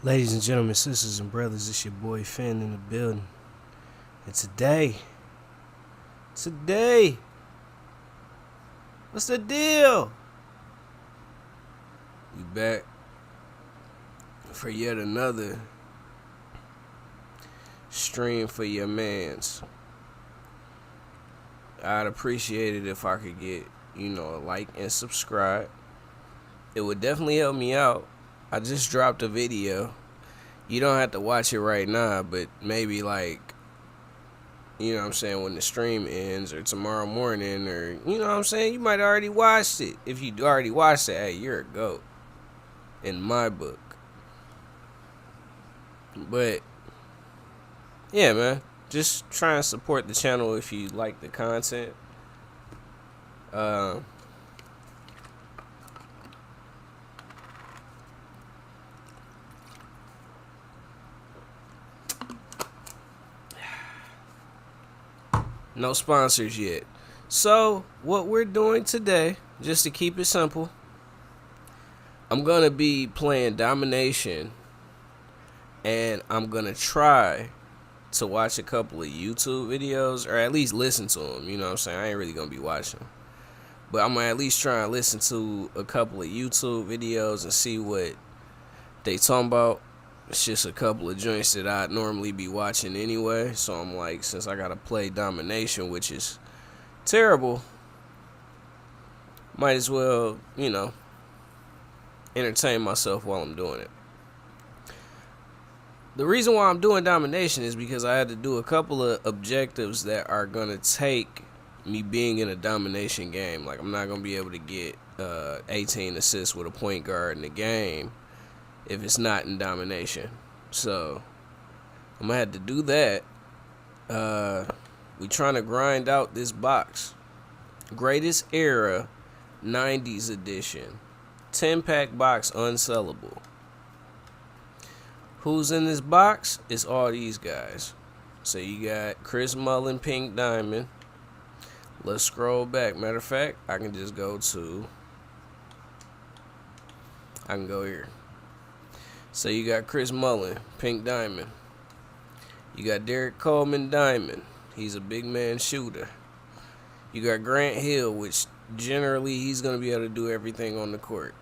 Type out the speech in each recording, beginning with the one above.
Ladies and gentlemen, sisters and brothers, it's your boy Finn in the building. And today, what's the deal? We back for yet another stream for your mans. I'd appreciate it if I could get, a like and subscribe. It would definitely help me out. I just dropped a video. You don't have to watch it right now, but maybe when the stream ends or tomorrow morning or, you might already watched it. If you already watched it, hey, you're a GOAT in my book. But, yeah, man, just try and support the channel if you like the content. No sponsors yet. So, what we're doing today, just to keep it simple, I'm going to be playing domination, and I'm going to try to watch a couple of YouTube videos, or at least listen to them, I ain't really going to be watching them. But I'm going to at least try and listen to a couple of YouTube videos and see what they talking about. It's just a couple of joints that I'd normally be watching anyway. So I'm like, since I got to play domination, which is terrible, might as well, entertain myself while I'm doing it. The reason why I'm doing domination is because I had to do a couple of objectives that are going to take me being in a domination game. Like, I'm not going to be able to get 18 assists with a point guard in the game if it's not in domination. So I'm gonna have to do that. We trying to grind out this box. Greatest Era 90s edition. 10-pack box unsellable. Who's in this box? It's all these guys. So you got Chris Mullin, Pink Diamond. Let's scroll back. Matter of fact, I can just go here. So you got Chris Mullin, Pink Diamond. You got Derrick Coleman, Diamond. He's a big man shooter. You got Grant Hill, which generally he's going to be able to do everything on the court.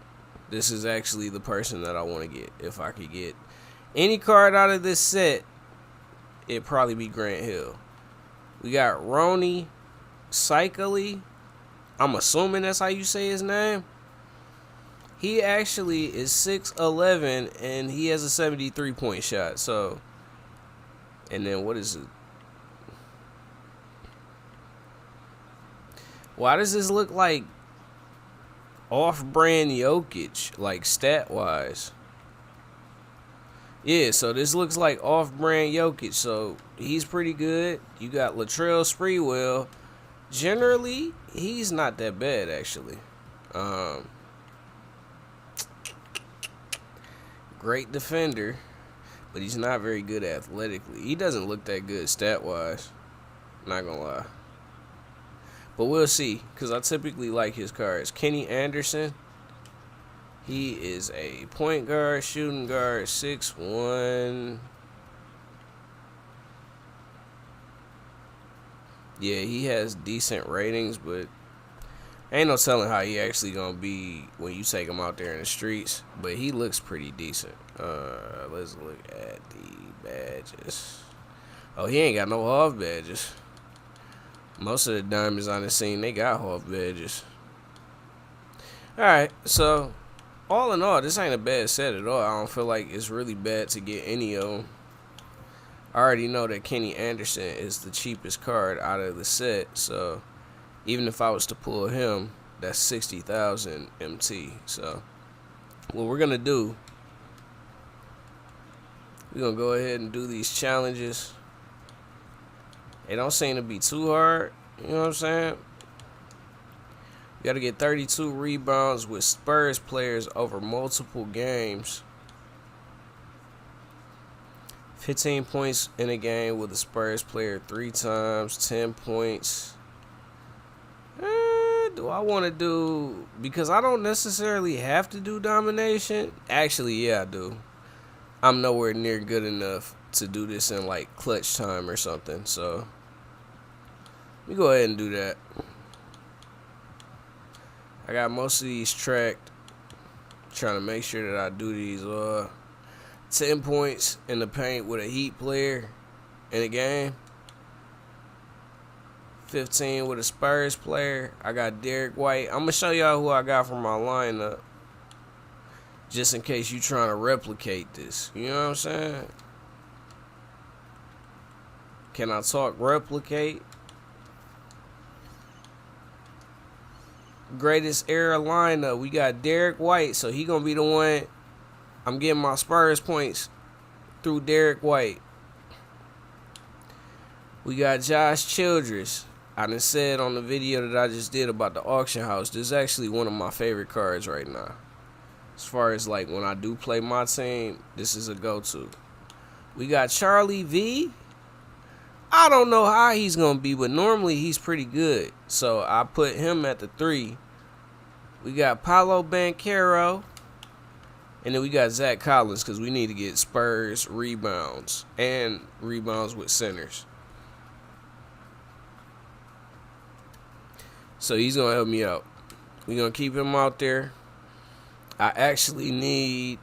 This is actually the person that I want to get. If I could get any card out of this set, it'd probably be Grant Hill. We got Ronnie Cycly. I'm assuming that's how you say his name. He actually is 6'11", and he has a 73-point shot. So, and then what is it? Why does this look like off-brand Jokic, like stat-wise? Yeah, so this looks like off-brand Jokic. So, he's pretty good. You got latrell, sprewell. Generally, he's not that bad, actually. Great defender, but he's not very good athletically. He doesn't look that good stat-wise, not gonna lie. But we'll see, because I typically like his cards. Kenny Anderson, he is a point guard, shooting guard, 6'1". Yeah, he has decent ratings, but ain't no telling how he actually gonna be when you take him out there in the streets. But he looks pretty decent. Let's look at the badges. Oh, he ain't got no half badges. Most of the diamonds on the scene, they got half badges. Alright, so all in all, this ain't a bad set at all. I don't feel like it's really bad to get any of them. I already know that Kenny Anderson is the cheapest card out of the set, so even if I was to pull him, that's 60,000 MT. So what we're gonna do, we're gonna go ahead and do these challenges. They don't seem to be too hard, you know what I'm saying? You gotta get 32 rebounds with Spurs players over multiple games. 15 points in a game with a Spurs player 3 times, 10 points. Do I want to do, because I don't necessarily have to do domination. Actually, yeah, I do. I'm nowhere near good enough to do this in like clutch time or something. So let me go ahead and do that. I got most of these tracked. Trying to make sure that I do these 10 points in the paint with a Heat player in a game. 15 with a Spurs player. I got Derrick White. I'm going to show y'all who I got from my lineup. Just in case you trying to replicate this. You know what I'm saying? Can I talk replicate? Greatest era lineup. We got Derrick White. So he going to be the one. I'm getting my Spurs points through Derrick White. We got Josh Childress. I done said on the video that I just did about the auction house, this is actually one of my favorite cards right now. As far as like when I do play my team, this is a go-to. We got Charlie V. I don't know how he's going to be, but normally he's pretty good. So I put him at the 3. We got Paolo Banchero. And then we got Zach Collins because we need to get Spurs rebounds and rebounds with centers. So he's going to help me out. We're going to keep him out there. I actually need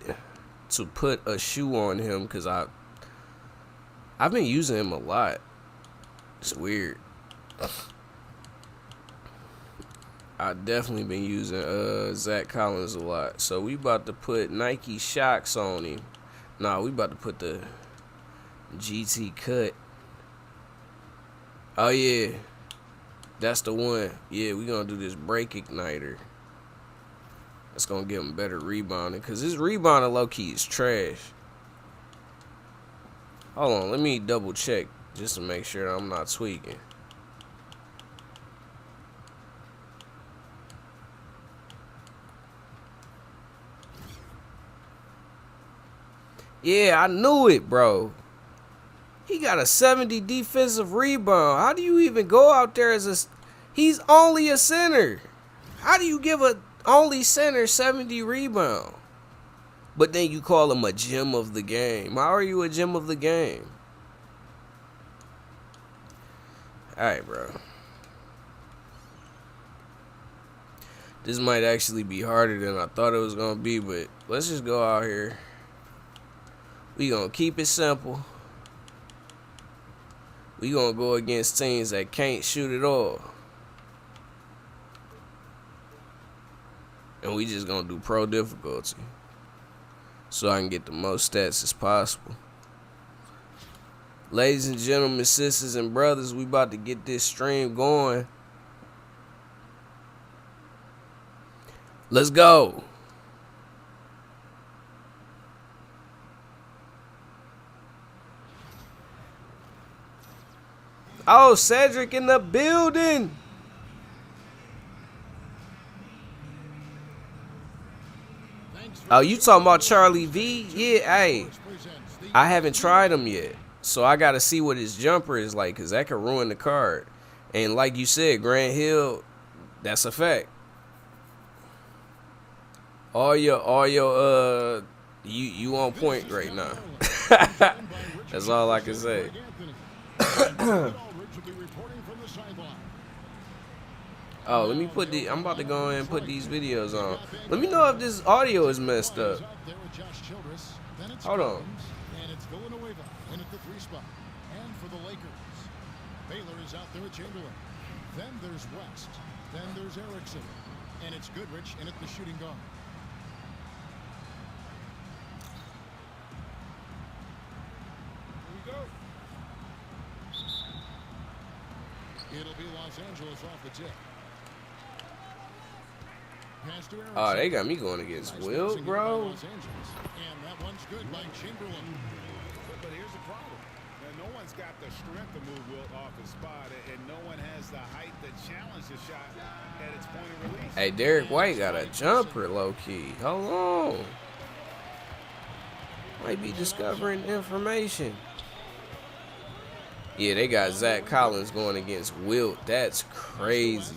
to put a shoe on him because I've been using him a lot. It's weird. I've definitely been using Zach Collins a lot. So we about to put Nike Shocks on him. Nah, we about to put the GT Cut. Oh, yeah. That's the one. Yeah, we going to do this break igniter. That's going to give him better rebounding. Because his rebounding low-key is trash. Hold on. Let me double check just to make sure I'm not tweaking. Yeah, I knew it, bro. He got a 70 defensive rebound. How do you even go out there as a... He's only a center. How do you give a only center 70 rebound? But then you call him a gem of the game. How are you a gem of the game? Alright, bro. This might actually be harder than I thought it was going to be, but let's just go out here. We going to keep it simple. We going to go against teams that can't shoot at all. And we just going to do pro difficulty. So I can get the most stats as possible. Ladies and gentlemen, sisters and brothers, we about to get this stream going. Let's go. Oh, Cedric in the building. Oh, you talking about Charlie V? Yeah, hey. I haven't tried him yet. So I got to see what his jumper is like because that could ruin the card. And like you said, Grant Hill, that's a fact. All your you on point right now. That's all I can say. Oh, let me put the. I'm about to go in and put these videos on. Let me know if this audio is messed up. Hold on. And it's Villanueva in at the 3 spot. And for the Lakers, Baylor is out there at Chamberlain. Then there's West. Then there's Erickson. And it's Goodrich in at the shooting guard. Here we go. It'll be Los Angeles off the tip. Oh, they got me going against Will, bro. And that one's good by Chamberlain. But here's the problem. Now, no one's got the strength to move Wilt off his spot, and no one has the height to challenge the shot at its point of release. Hey, Derrick White got a jumper, low-key. Hold on. Might be discovering information. Yeah, they got Zach Collins going against Wilt. That's crazy.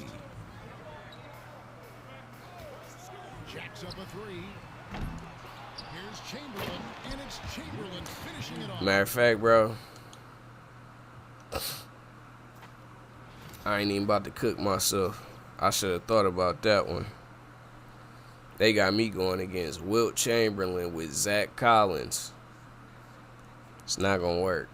Jacks up a 3. Here's Chamberlain, and it's Chamberlain finishing it off. Matter of fact, bro, I ain't even about to cook myself. I should have thought about that one. They got me going against Wilt Chamberlain with Zach Collins. It's not gonna work.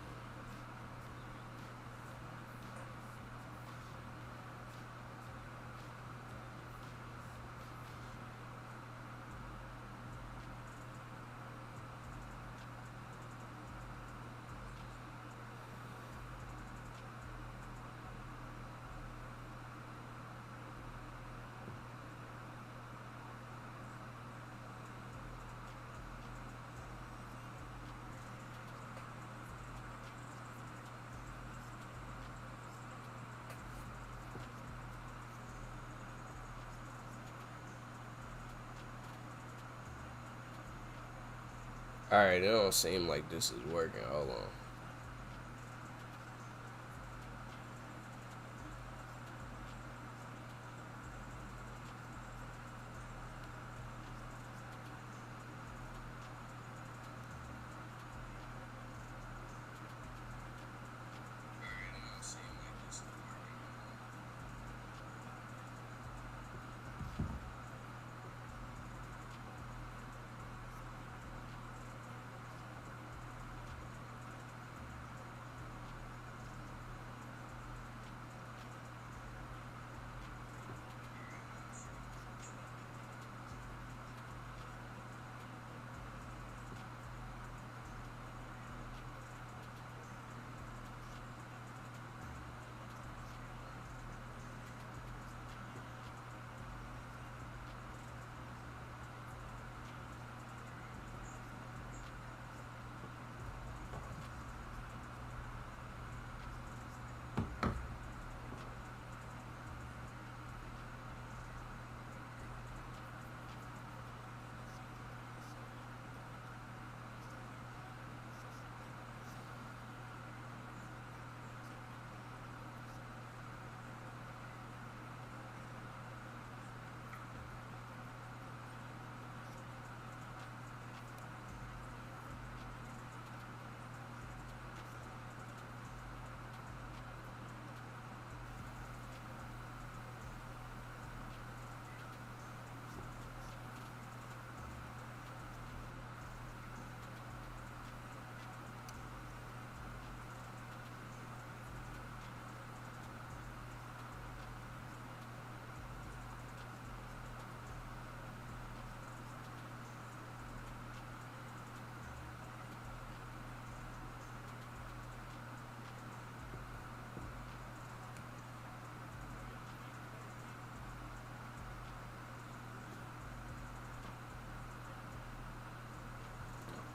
Alright, it don't seem like this is working. Hold on.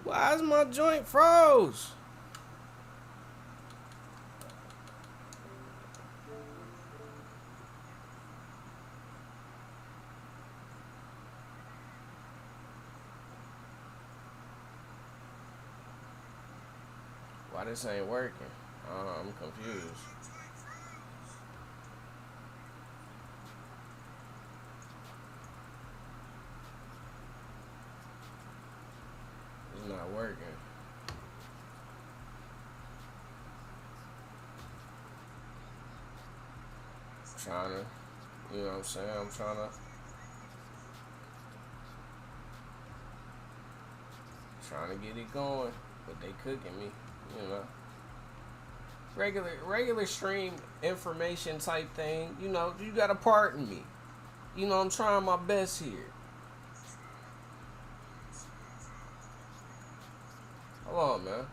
Why is my joint froze? Why this ain't working? I'm confused. It's not working. Trying to, you know what I'm saying? I'm trying to get it going, but they cooking me, you know. Regular stream information type thing, you know, you gotta pardon me. You know, I'm trying my best here. Hold on, man.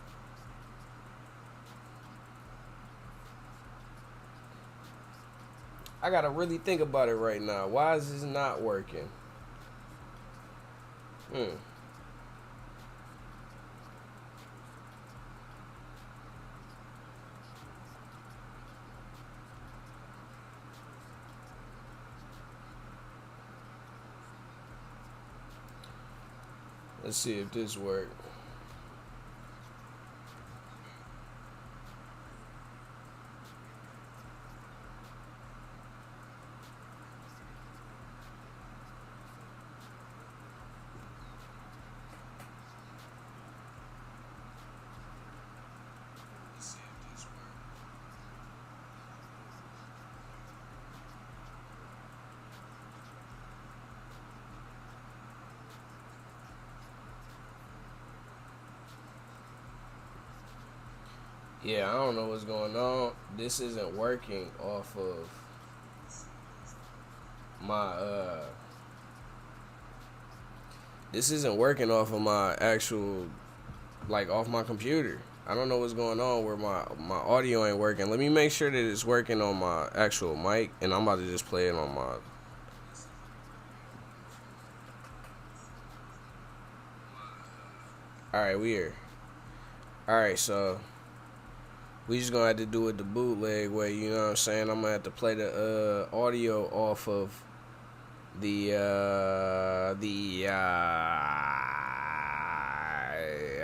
I gotta really think about it right now. Why is this not working? Let's see if this works. Yeah, I don't know what's going on. This isn't working off of my this isn't working off of my actual, like, off my computer. I don't know what's going on where my audio ain't working. Let me make sure that it's working on my actual mic, and I'm about to just play it on my. Alright, we here. Alright, so we just gonna have to do it the bootleg way, you know what I'm saying? I'm gonna have to play the audio off of the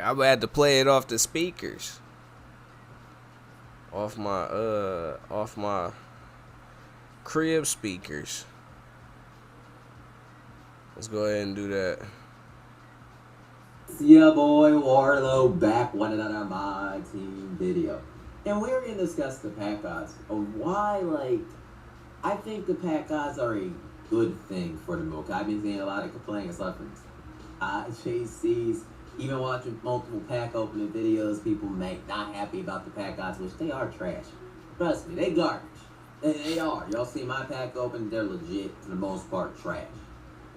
I'm gonna have to play it off the speakers. Off my crib speakers. Let's go ahead and do that. It's your boy Warlow back with another MyTeam video. And we're going to discuss the pack odds of why, like, I think the pack odds are a good thing for the milk. I've been seeing a lot of complaining stuff from JCs, even watching multiple pack opening videos, people not happy about the pack odds, which they are trash. Trust me, they garbage. They are. Y'all see my pack open, they're legit, for the most part, trash.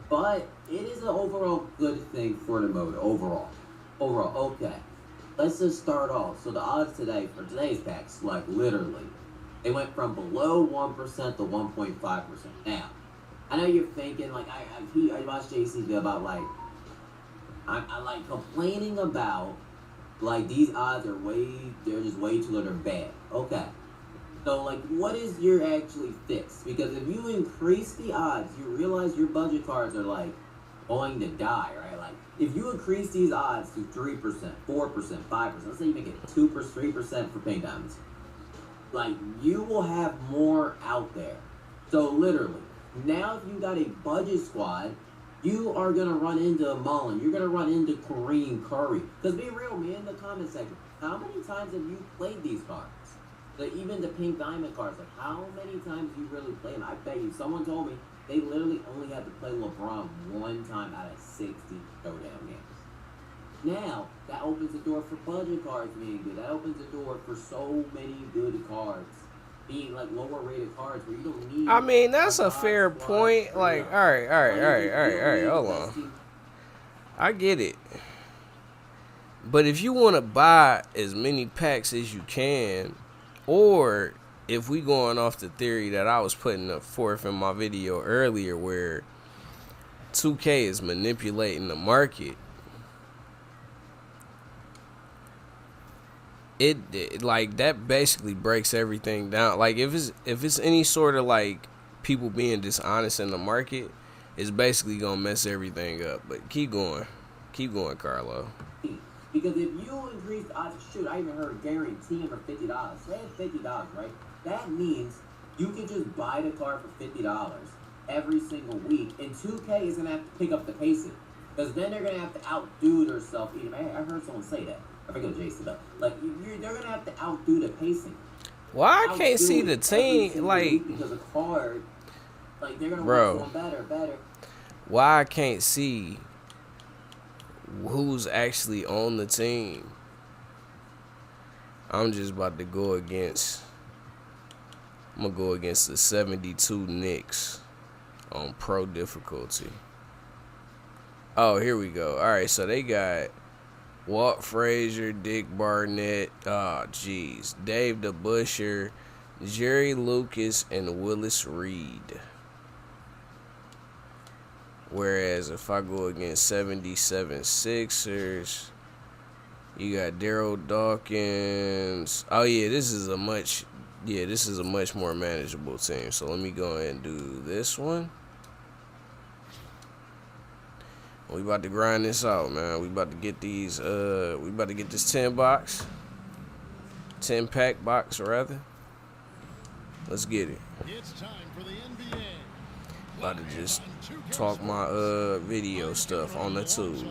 But it is an overall good thing for the mode, overall. Okay. Let's just start off. So the odds today, for today's packs, like literally, they went from below 1% to 1.5%. Now, I know you're thinking, like, I watched JC video about, like, I like complaining about, like, these odds are they're just way too little, they're bad. Okay. So, like, what is your actually fix? Because if you increase the odds, you realize your budget cards are, like, going to die, right? Like, if you increase these odds to 3%, 4%, 5%, let's say you make it 2%, 3% for pink diamonds, like, you will have more out there. So, literally, now if you got a budget squad, you are going to run into a Mullin. You're going to run into Kareem Curry. Because be real, man, in the comment section, how many times have you played these cards? Like, even the pink diamond cards, like, how many times you really play them? I bet you, someone told me they literally only had to play LeBron one time out of 60 showdown games. Now, that opens the door for budget cards being good. That opens the door for so many good cards being, like, lower rated cards where you don't need. I mean, that's a fair point. Like, all right, hold on. I get it. But if you want to buy as many packs as you can, or if we going off the theory that I was putting forth in my video earlier where 2K is manipulating the market, it like that basically breaks everything down. Like if it's any sort of like people being dishonest in the market, it's basically gonna mess everything up. But keep going, Carlo. Because if you increase the odds, shoot, I even heard guaranteeing for $50. Say it's $50, right? That means you can just buy the card for $50 every single week, and 2K is gonna have to pick up the pacing. Because then they're gonna have to outdo themselves. I heard someone say that. I forget what Jason does. Like they're gonna have to outdo the pacing. Why I can't see the team like because a card, like they're gonna want someone better. Why I can't see who's actually on the team? I'm just about to go against. I'm gonna go against the 72 Knicks on pro difficulty. Oh, here we go. All right, so they got Walt Frazier, Dick Barnett, Dave DeBusschere, Jerry Lucas, and Willis Reed. Whereas if I go against 77 Sixers, you got Daryl Dawkins. Oh yeah, this is a much more manageable team. So let me go ahead and do this one. We about to grind this out, man. We about to get these. We about to get this 10 pack box rather. Let's get it. It's time for the NBA. About to just talk my video stuff on the tube.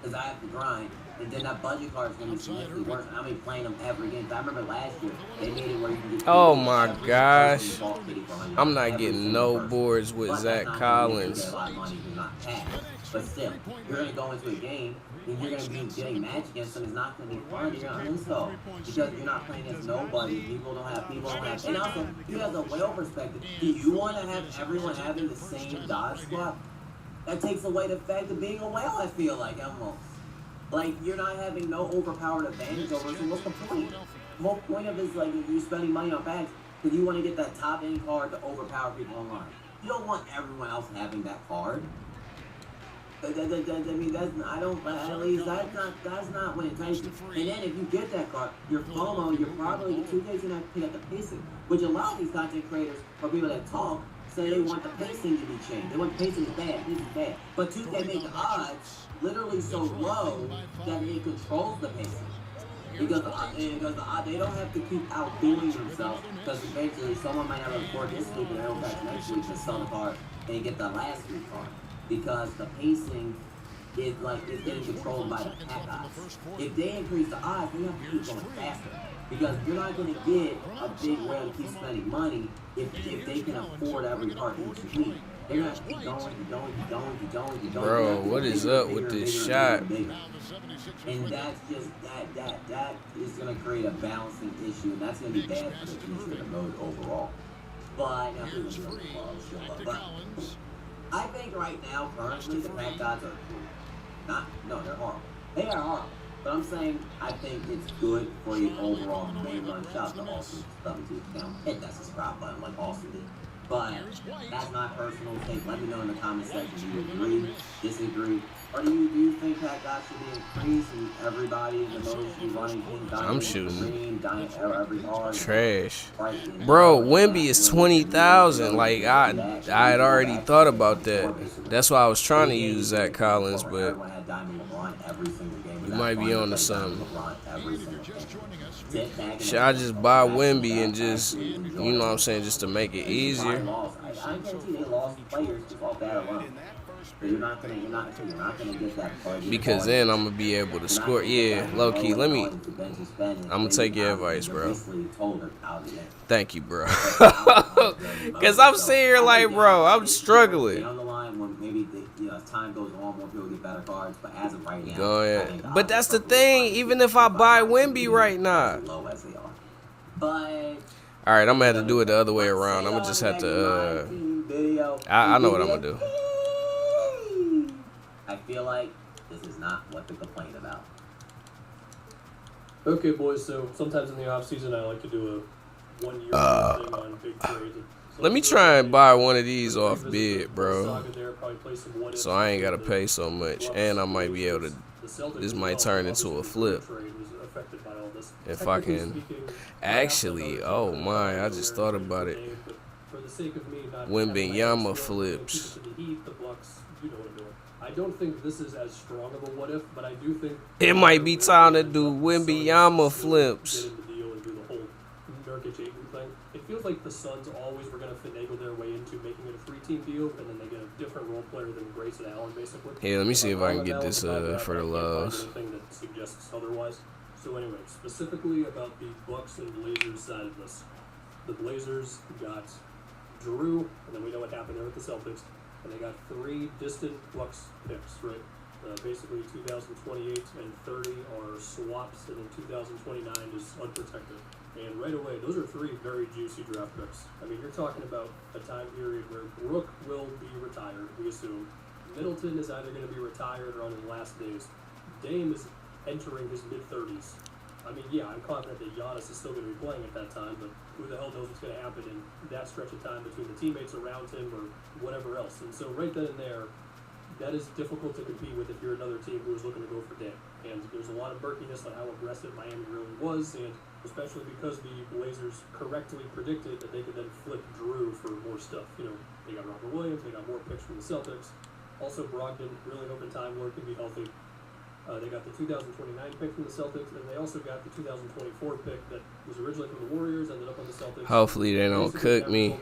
because I have to grind. And then that budget card is going to be significantly worse. I'm going to be playing them every game. I remember last year, they made it where you can get Oh my gosh. $100 I'm not every getting single no person. boards with But Zach that's not Collins. a lot of money if not cash. But still, you're going to go into a game and you're going to be getting matched against them. It's not going to be fun. You're going to lose though. Because you're not playing against nobody. People don't have. And also, you have the whale perspective. Do you want to have everyone having the same dodge swap? That takes away the fact of being a whale, I feel like, almost. Like, you're not having no overpowered advantage over it, so what's the point? The whole point of it is, like, you're spending money on packs because you want to get that top-end card to overpower people online. You don't want everyone else having that card. I mean, that's not what entices you. And then if you get that card, your FOMO, you're probably, the 2K's going to have to pick up the pacing, which a lot of these content creators or people that talk say they want the pacing to be changed. They want the pacing is bad, this is bad. But 2K make the odds literally so low that it controls the pacing. Because they don't have to keep outdoing themselves, because eventually someone might have a record this week and they'll back next week to sell the card and get the last week card. Because the pacing is getting controlled by the pack odds. If they increase the odds, they have to keep going faster. Because you're not going to get a big whale to keep spending money if they can afford every card each week. They're going to keep going. Bro, what is up with this shot? And that's just, that is going to create a balancing issue, and that's going to be bad for the future of the mode overall. But, I think right now, currently, the pack odds are cool. They're horrible. They are horrible. But I'm saying, I think it's good for the overall main run. Shout out to Austin, hit that subscribe button like Austin did. But that's my personal take. Let me know in the comment section. Do you agree, disagree, or do you think that odds should be increased and everybody in the mode should be running King Diamond? I'm shooting every card. Trash. Bro, Wemby is 20,000. Like, I had already thought about that. That's why I was trying to use Zach Collins, but you might be on to something. Should I just buy Wemby and just, you know what I'm saying, just to make it easier? I guarantee they lost players just off that alone. You're not gonna get that card. Because then I'm gonna be able to score. Yeah, low key. I'm gonna take your advice, bro. Thank you, bro. Cause I'm sitting here like, bro, I'm struggling. Down the line, when maybe as time goes on, more people get better cards. But as of right now, go ahead. But that's the thing. Even if I buy Wemby right now. All right, I'm gonna have to do it the other way around. I'm gonna just have to. I know what I'm gonna do. I feel like this is not what to complain about. Okay, boys. So sometimes in the off season, I like to do a 1 year thing on big trades. Let me try and buy one of these off bid, bro. So I ain't gotta pay so much, and I might be able to. This might turn into a flip. If I can. Actually, oh my, I just thought about it. Wembanyama flips. I don't think this is as strong of a what if, but I do think it might be time to do Wembanyama flips. It feels like the Suns always were going to finagle their way into making it a 3-team deal, and then they get a different role player than Grayson Allen, basically. Yeah, let me see if I can get this for the lows. Anything that suggests otherwise. So anyway, specifically about the Bucks and Blazers side of this. The Blazers got Drew, and then we know what happened there with the Celtics, and they got 3 distant Bucks picks, right? Basically 2028 and 30 are swaps, and then 2029 is unprotected. And right away, those are 3 very juicy draft picks. I mean, you're talking about a time period where Brook will be retired, we assume. Middleton is either going to be retired or on his last days. Dame is entering his mid-30s. I mean, yeah, I'm confident that Giannis is still going to be playing at that time, but who the hell knows what's going to happen in that stretch of time between the teammates around him or whatever else. And so right then and there, that is difficult to compete with if you're another team who is looking to go for Dame. And there's a lot of murkiness on how aggressive Miami really was, and especially because the Blazers correctly predicted that they could then flip Drew for more stuff. You know, they got Robert Williams, they got more picks from the Celtics. Also, Brogdon, really hoping Time Lord can be healthy. They got the 2029 pick from the Celtics, and they also got the 2024 pick that was originally from the Warriors, ended up on the Celtics. Hopefully they don't cook me.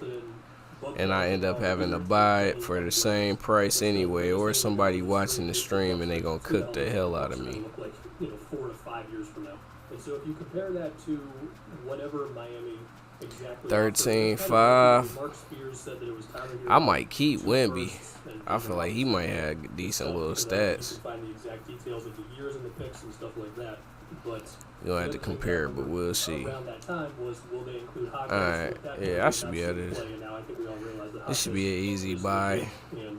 and I end up having to buy it for the same price anyway, or somebody watching the stream and they gonna cook the hell out of me. Look like, 4 to 5 years from now. And so if you compare that to whatever Miami exactly 13-5. Mark Spears said that it was I might keep Wemby. I feel like he might have decent little stats. You can find the exact details of the years and the picks and stuff like that. But you don't have to compare, but we'll see. Around that time was, will they include Hawkins? Alright, yeah, I should be able to. This should be an easy buy. And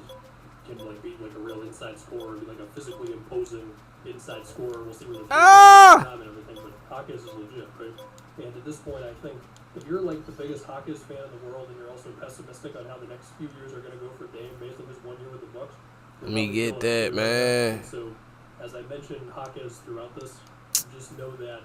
can be a real inside scorer, be like a physically imposing inside scorer. We'll see where the time and everything. But Hawkins is legit, right? And at this point, I think if you're like the biggest Hawkins fan in the world, and you're also pessimistic on how the next few years are going to go for Dame based on his 1 year with the Bucks. Let me get that, man. So, as I mentioned Hawkins throughout this, just know that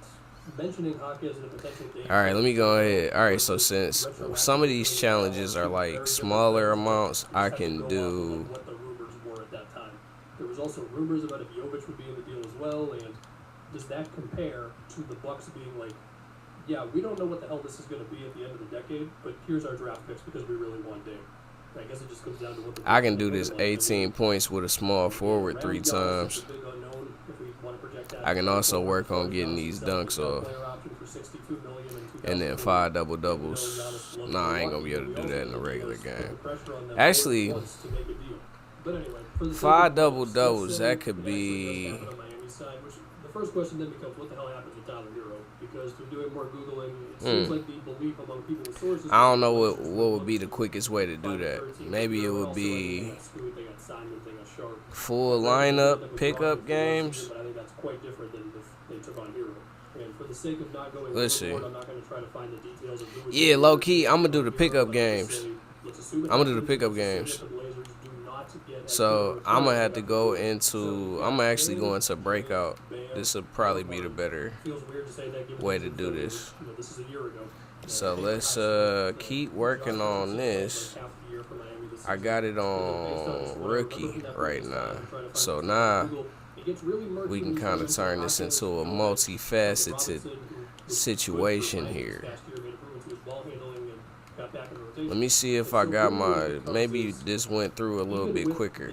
mentioning Hawkins and a potential game. All right, let me go ahead. All right, so since some of these challenges are like smaller amounts, I can do. What the rumors were at that time. There was also rumors about if Jovic would be in the deal as well, and does that compare to the Bucks being like, yeah, we don't know what the hell this is going to be at the end of the decade, but here's our draft picks because we really want Dame. I guess it just comes down to what I can do this 18 points with a small forward 3 times. I can also work on getting these dunks off. And then 5 double doubles. Nah, I ain't gonna be able to do that in the regular game. Actually, 5 double doubles, that could be. The first question then becomes, what the hell happens with Tyler Hero? Because through doing more Googling, it seems like the belief among people with sources. I don't know what would be the quickest way to do that. Maybe it would be full lineup pickup games. But I think that's quite different than if they took on Hero. And for the sake of not going Let's see. I'm not going to try to find the details of who. Yeah, low key, I'm gonna do the pickup games. I'm gonna do the pickup games. So I'm gonna have to go into. I'm gonna actually go into breakout. This will probably be the better way to do this. So let's keep working on this. I got it on rookie right now. So now we can kind of turn this into a multifaceted situation here. Let me see if I got my, maybe this went through a little bit quicker.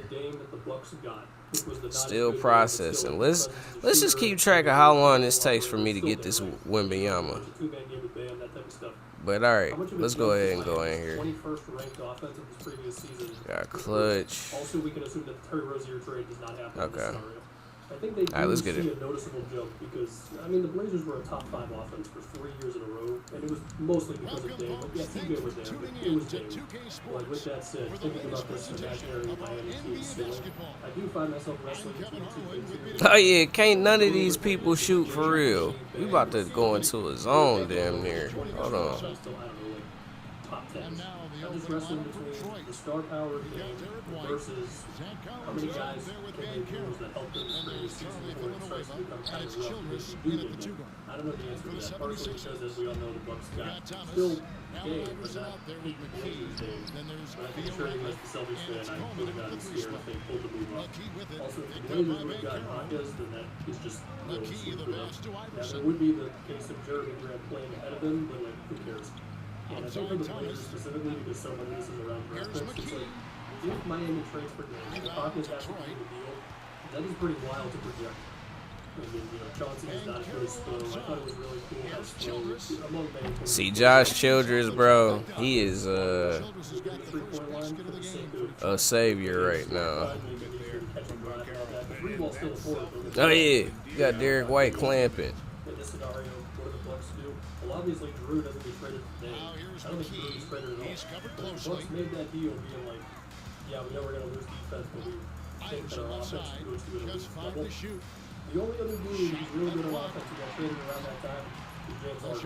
Still processing. Let's just keep track of how long this takes for me to get this Wembanyama. But all right, let's go ahead and go in here. Got clutch. Also, we can assume that the Terry Rozier trade does not happen. Okay. I think they All right, let's get see it. a noticeable jump because, I mean, the Blazers were a top 5 offense for 3 years in a row, and it was mostly because of Dame. Yeah, TJ was there, but it was Dame. Like, with that said, thinking about this imaginary Miami team still, I do find myself wrestling between 2 things here. Oh yeah, can't none of these people shoot for real. We about to go into a zone damn near. Hold on. Top 10. I'm just wrestling between the star power game versus how many guys can they use that help them in the season before it starts to become kind of rough. Because you do get more. I don't know the answer to that. Partially because, as we all know, the Bucks got still Dame, but not peak Blazers Dame. But I think sure as the Celtics fan, I would have gotten scared if they pulled the move up. Also, if the Blazers would have gotten Hawkins, then that is just really super for them. Now, there would be the case of Jeremy Grant playing ahead of them, but like, who cares? And I think for the Blazers specifically, because so many of this is around draft picks, it's like, if Miami trades for Dame, if Hawkins has to do the deal, that is pretty wild to project. I mean, Chauncey is not really slow. I thought it was really cool how slow among many things. See, Josh Childress, bro, he is a savior right now. Oh yeah, you got Derrick White clamping. In this scenario, what do the Bucks do? Well, obviously Drew doesn't get traded today. I don't think Drew is traded at all. The Bucks made that deal being like, yeah, we know we're going to lose defense, but we think that our offense goes to an elite level. The only other dude who's really good on offense who got traded around that time is James Harden.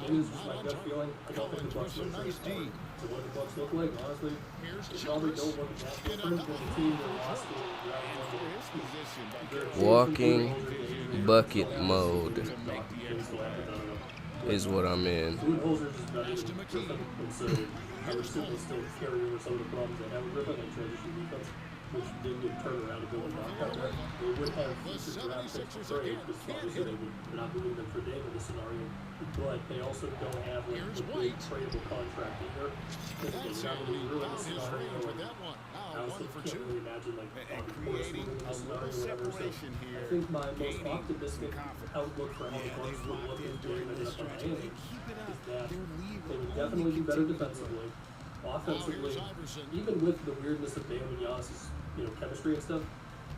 It is just my gut feeling. I don't think the Bucks will trade Harden. So what the Bucks look like, honestly, they probably don't look that different than the team that lost in Walking bucket mode is what I'm in. Budenholzer is better than Griffin, and so I would still carry over some of the problems they have with Griffin and transition defense. which didn't get turned around to build a cut there. They would have future draft picks to trade, because obviously they're not moving them for Dame in this scenario. But they also don't have like the big tradable contract either. Because again, you're not going to ruin the scenario. I also can't really imagine like creating a scenario or whatever. So I think my most optimistic outlook for how the Bucks would look in Dame ended up on Miami is that they would definitely be better defensively. Offensively, even with the weirdness of Dame and Giannis's, chemistry and stuff,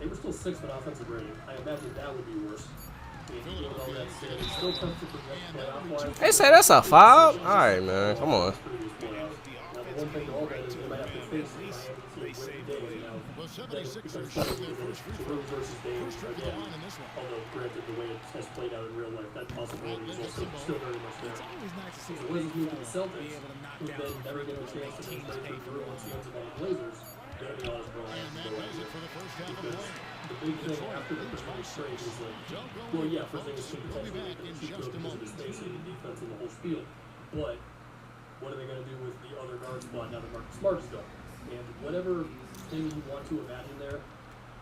they were still 6th in offensive rating. I imagine that would be worse. With all that said, it's still tough to project playoff-wise. They say that's a foul? Alright, man. Come on. Now, the one thing to all that is they might have to face Miami team with Dame. Now, then it becomes tough Drew versus Dame again. Although, granted, the way it has played out in real life, that possibility is also still very much there. So the Blazers move to the Celtics, who then never get a chance to make trade for Drew once he ends up on the Blazers. They're going to be honest, bro, I have to go out here. Because the big thing after the Porzingis trade is like, well, yeah, Porzingis should potentially make the shoot throw because of his spacing and defense and the whole spiel. But what are they going to do with the other guard spot now that Marcus Smart is gone? And whatever thing you want to imagine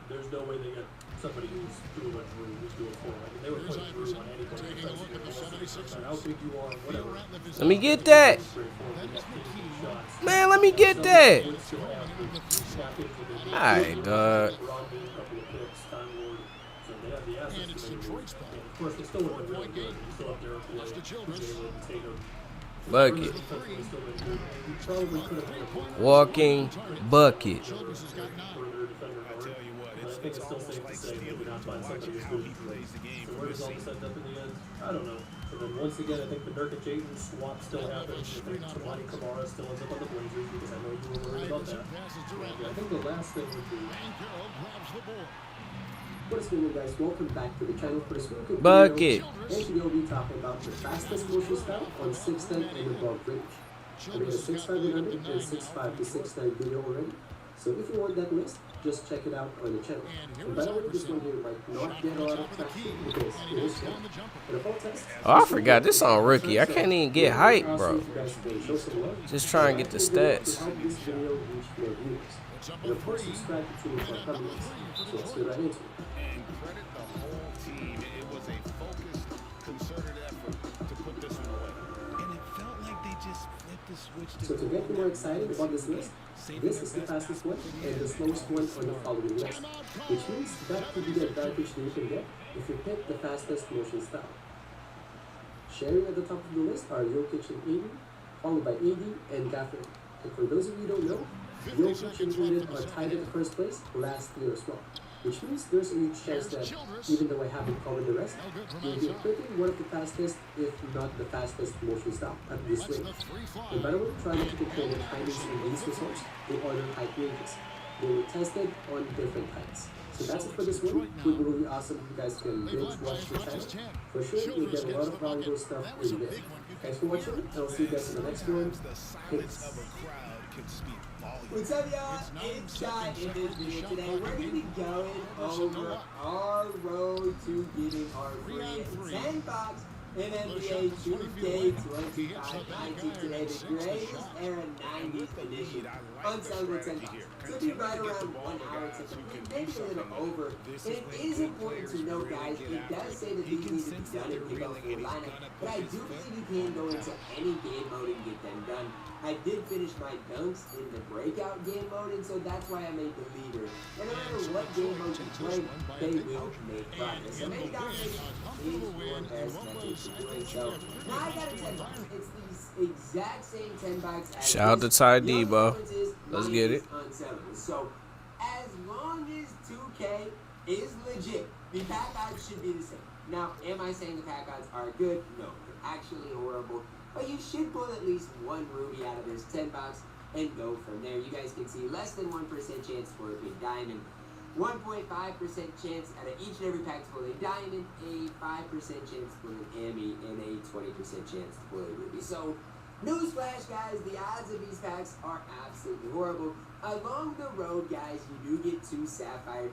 there's no way they get somebody who's doing what Drew was doing for them. I mean, they were putting Drew on anybody defensively. How big you are, whatever. Let me get that. Man, let me get that. Alright, dog. Bucket. Walking bucket. I think it's still safe to say maybe not find somebody as good as Drew. So where does all this end up in the end? I don't know. So then once again, I think the Dirk and Jayton swap still happens. I think Tamani Kamara still ends up on the Blazers because I know you were worried about that. And I think the last thing would be... What's going on, guys? Welcome back to the channel for this quick Bucket. video. And today we'll be talking about the fastest motion style on 6'10" and above range. I made a 6'5" and under and 6'5" to 6'9" video already. So if you want that list, just check it out on the channel. And by the way, this one here might not get a lot of traction because it is slow. And a full test. Oh, I forgot this on rookie. I can't even get hype, bro. Just try and get the stats. And of course, subscribe to the channel for comments. So let's get right into it. And credit the whole team. It was a focused, concerted effort to put this one away. And it felt like they just flipped the switch. So to get you more excited about this list, this is the fastest one and the slowest one on the following list, which means that could be the advantage that you can get if you pick the fastest motion style. Sharing at the top of the list are Jokic and AD, followed by AD and Gafford. And for those of you who don't know, Jokic and AD are tied in the first place last year as well. Which means there's a huge chance that, even though I haven't covered the rest, you'll be picking one of the fastest, if not the fastest motion style at this rate. And by the way, try not to compare the timings in these results to other height ranges. They were tested on different heights. So that's it for this one. It would be really awesome if you guys can binge watch the channel. For sure, you'll get a lot of valuable stuff in there. Thanks for watching, and I'll see you guys in the next one. Peace. What's up, y'all? It's Guy. In this video today, we're going to be going over our road to getting our free 10 bucks in NBA2K25 today, the greatest era 90s edition on sale for 10 bucks. So it'll be right around 1 hour to complete, maybe a little over. And it is important to note, guys, it does say that these need to be done in pick up full lineup, but I do believe you can go into any game mode and get them done. I did finish my dunks in the breakout game mode, and so that's why I made the leader. And no matter what game mode you play, they will make progress. So maybe dominating is your best method to doing so. Now I got a 10 bucks. It's these exact same 10 bucks as Shout out to Ty the Debo. difference is Let's mine get is it. unsettled. So as long as 2K is legit, the pack odds should be the same. Now, am I saying the pack odds are good? No, they're actually horrible. But you should pull at least one ruby out of this 10 bucks and go from there. You guys can see less than 1% chance for a big diamond, 1.5% chance out of each and every pack to pull a diamond, a 5% chance to pull an Emmy, and a 20% chance to pull a ruby. So, newsflash, guys, the odds of these packs are absolutely horrible. Along the road, guys, you do get 2 sapphire.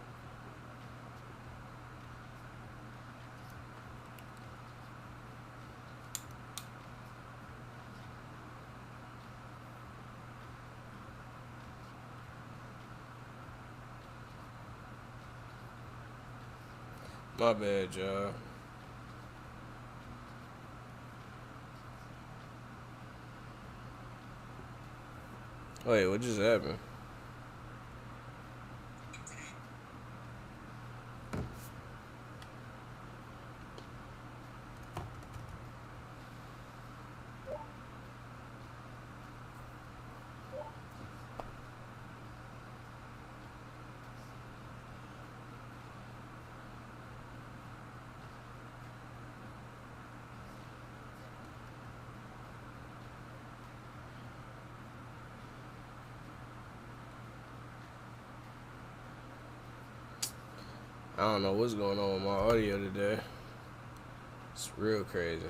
My bad, y'all. Wait, what just happened? I don't know what's going on with my audio today. It's real crazy.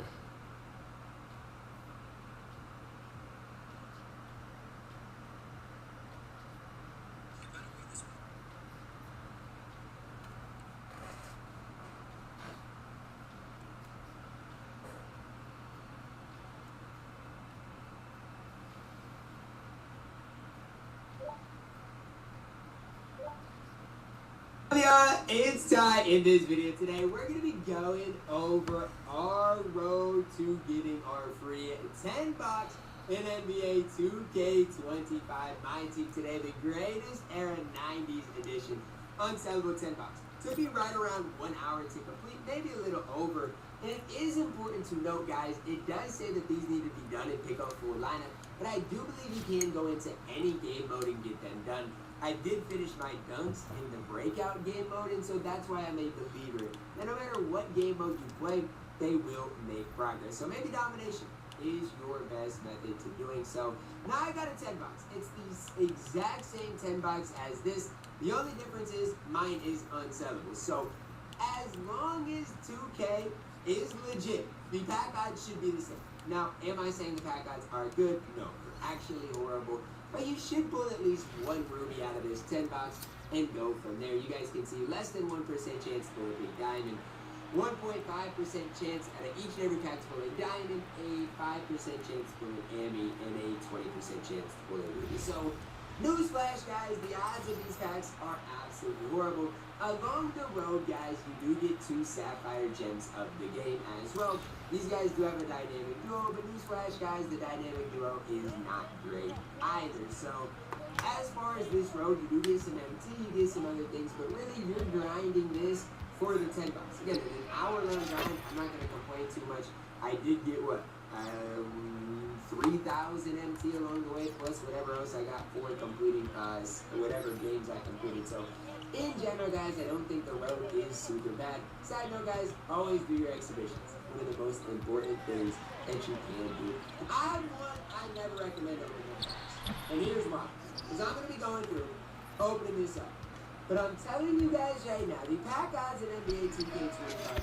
It's time. In this video today, we're going to be going over our road to getting our free 10 bucks in NBA 2K25 MyTeam today, the greatest era 90s edition, unsellable 10 bucks. Took me right around 1 hour to complete, maybe a little over. And it is important to note, guys, it does say that these need to be done and pick up full lineup, but I do believe you can go into any game mode and get them done. I did finish my dunks in the breakout game mode, and so that's why I made the leader. And no matter what game mode you play, they will make progress. So maybe domination is your best method to doing so. Now I got a 10 bucks. It's the exact same 10 bucks as this. The only difference is mine is unsellable. So as long as 2K is legit, the pack odds should be the same. Now, am I saying the pack odds are good? No, they're actually horrible. But you should pull at least one ruby out of this 10 bucks and go from there. You guys can see less than 1% chance to pull a big diamond, 1.5% chance out of each and every pack to pull a diamond, a 5% chance to pull an Emmy, and a 20% chance to pull a ruby. So, newsflash, guys, the odds of these packs are absolutely horrible. Along the road, guys, you do get 2 sapphire gems of the game as well. These guys do have a dynamic duo, but newsflash, guys, the dynamic duo is not great either. So, as far as this road, you do get some MT, you get some other things, but really, you're grinding this for the 10 bucks. Again, in an hour-long grind, I'm not going to complain too much. I did get, what, 3,000 MT along the way, plus whatever else I got for completing whatever games I completed. So, in general, guys, I don't think the road is super bad. Side note, guys, always do your exhibitions. One of the most important things that you can do. I never recommend opening packs. And here's why. Because I'm going to be going through opening this up. But I'm telling you guys right now, the pack odds in NBA 2K25 right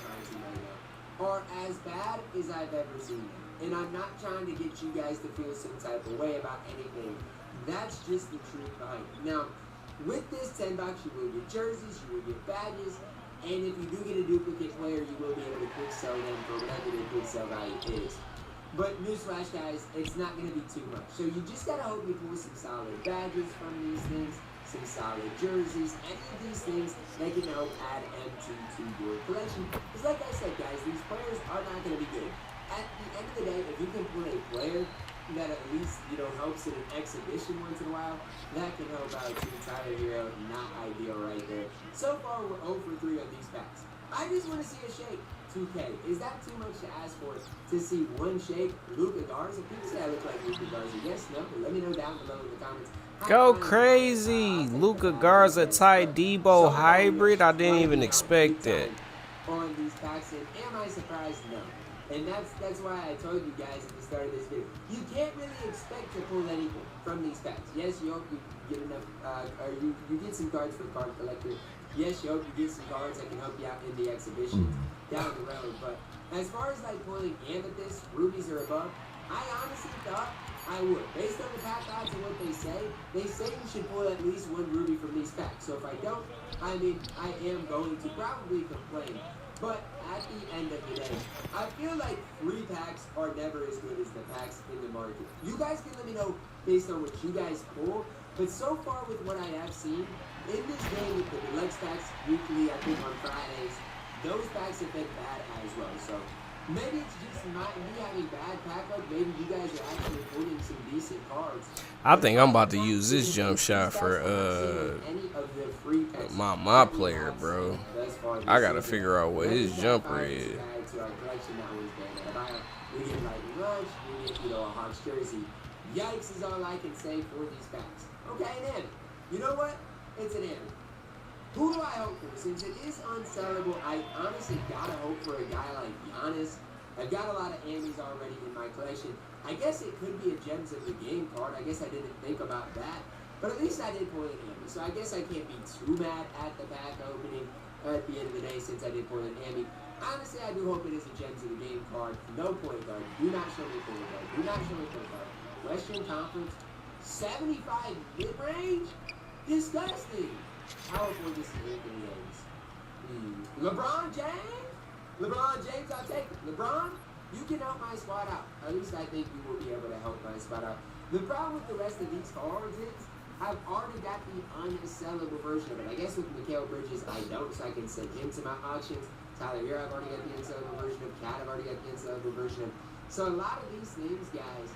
now are as bad as I've ever seen them. And I'm not trying to get you guys to feel some type of way about anything. That's just the truth behind it. Now, with this 10 bucks, you will get jerseys, you will get badges, and if you do get a duplicate player, you will be able to quick sell them for whatever their quick sell value is. But newsflash, guys, it's not going to be too much. So you just got to hope you pull some solid badges from these things, some solid jerseys, any of these things that can help add MT to your collection. Because like I said, guys, these players are not going to be good. At the end of the day, if you can pull a player that at least, helps in an exhibition once in a while, that can help out Team Tyler Hero. Not ideal right there. So far, we're 0 for 3 on these packs. I just want to see a shake. 2K. Is that too much to ask for to see one shake? Luka Garza? People say I look like Luka Garza. Yes, no? Let me know down below in the comments. Go crazy. Luka Garza, Ty Debo hybrid. I didn't even expect that. On these packs, and am I surprised? No. And that's why I told you guys at the start of this video. You can't really expect to pull anything from these packs. Yes, you hope you get enough, or you get some cards for the card collector. Yes, you hope you get some cards that can help you out in the exhibitions down the road. But as far as like pulling amethyst, rubies or above, I honestly thought I would. Based on the pack odds and what they say you should pull at least one ruby from these packs. So if I don't, I am going to probably complain. But at the end of the day, I feel like 3 packs are never as good as the packs in the market. You guys can let me know based on what you guys pull. But so far with what I have seen, in this game with the deluxe packs weekly, I think on Fridays, those packs have been bad as well. So maybe it's just not me having bad pack luck. Maybe you guys are actually pulling some decent cards. I think I'm about to use this jump shot for my player, bro. I gotta figure out what his jumper is. We get Lightning Rush, we get, you know, a Hawks jersey. Yikes is all I can say for these packs. Okay, an Ammy. You know what? It's an Ammy. Who do I hope for? Since it is unsellable, I honestly gotta hope for a guy like Giannis. I've got a lot of Ammys already in my collection. I guess it could be a Gems of the Game card. I guess I didn't think about that. But at least I did pull an Ammy. So I guess I can't be too mad at the pack opening at the end of the day since I did pull an Ammy. Honestly, I do hope it is a Gems of the Game card. No point guard. Do not show me point guard. Do not show me point guard. Western Conference, 75 mid-range? Disgusting. How afford this is Anthony Davis? LeBron James? LeBron James, I'll take it. LeBron, you can help my squad out. At least I think you will be able to help my squad out. The problem with the rest of these cards is I've already got the unsellable version of it. I guess with Mikal Bridges, I don't, so I can send him to my auctions. Tyler here, I've already got the unsellable version of. Cat, I've already got the unsellable version of. So a lot of these things, guys,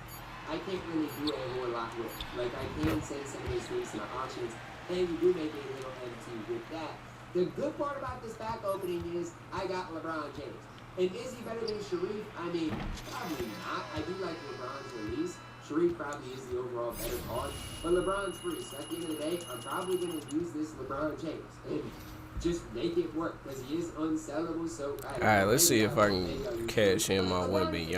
I can't really do a whole lot with. Like, I can send some of these things to my auctions, and you do make a little empty with that. The good part about this pack opening is I got LeBron James. And is he better than Sharif? I mean, probably not. I do like LeBron's release. Sharif probably is the overall better card, but LeBron's free. So at the end of the day, I'm probably going to use this LeBron James and just make it work because he is unsellable. So alright, let's see if I can cash in my Wemby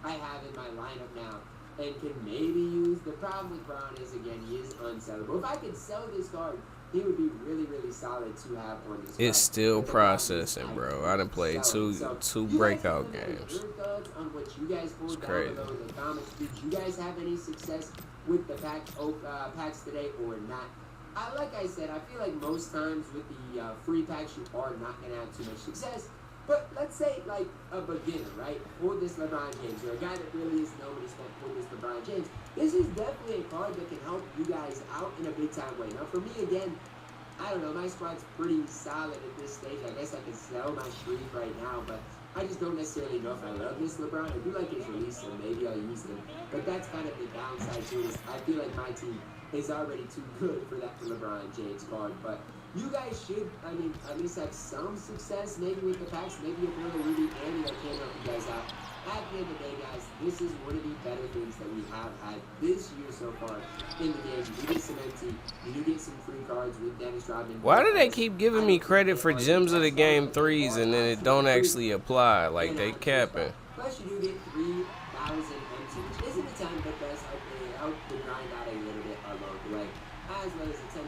I have in my lineup now and can maybe use. The problem with Brown is, again, he is unsellable. If I could sell this card, he would be really, really solid to have on this. It's still processing, bro. I done played two breakout games. It's crazy. In the comments, did you guys have any success with the packs today or not? Like I said, I feel like most times with the free packs, you are not going to have too much success. But let's say, like, a beginner, right? Or this LeBron James, or a guy that really is nobody's going to pull this LeBron James. This is definitely a card that can help you guys out in a big-time way. Now, for me, again, I don't know. My squad's pretty solid at this stage. I guess I can sell my Sharif right now, but I just don't necessarily know if I love this LeBron. I do like his release, so maybe I'll use him. But that's kind of the downside to it. I feel like my team is already too good for that LeBron James card, but you guys should, I mean, at least have some success maybe with the packs. Maybe if you're a Rudy Andy, I can help you guys out. At the end of the day, guys, this is one of the better things that we have had this year so far in the game. You do get some empty, you do get some free cards with Dennis Rodman. Why do they keep giving me credit for Gems of the Game 3s and then it don't actually apply? Like, they capping. Plus, you do get 3,000 empty, which isn't a ton, but does help the grind out a little bit along the way, as well as the $10.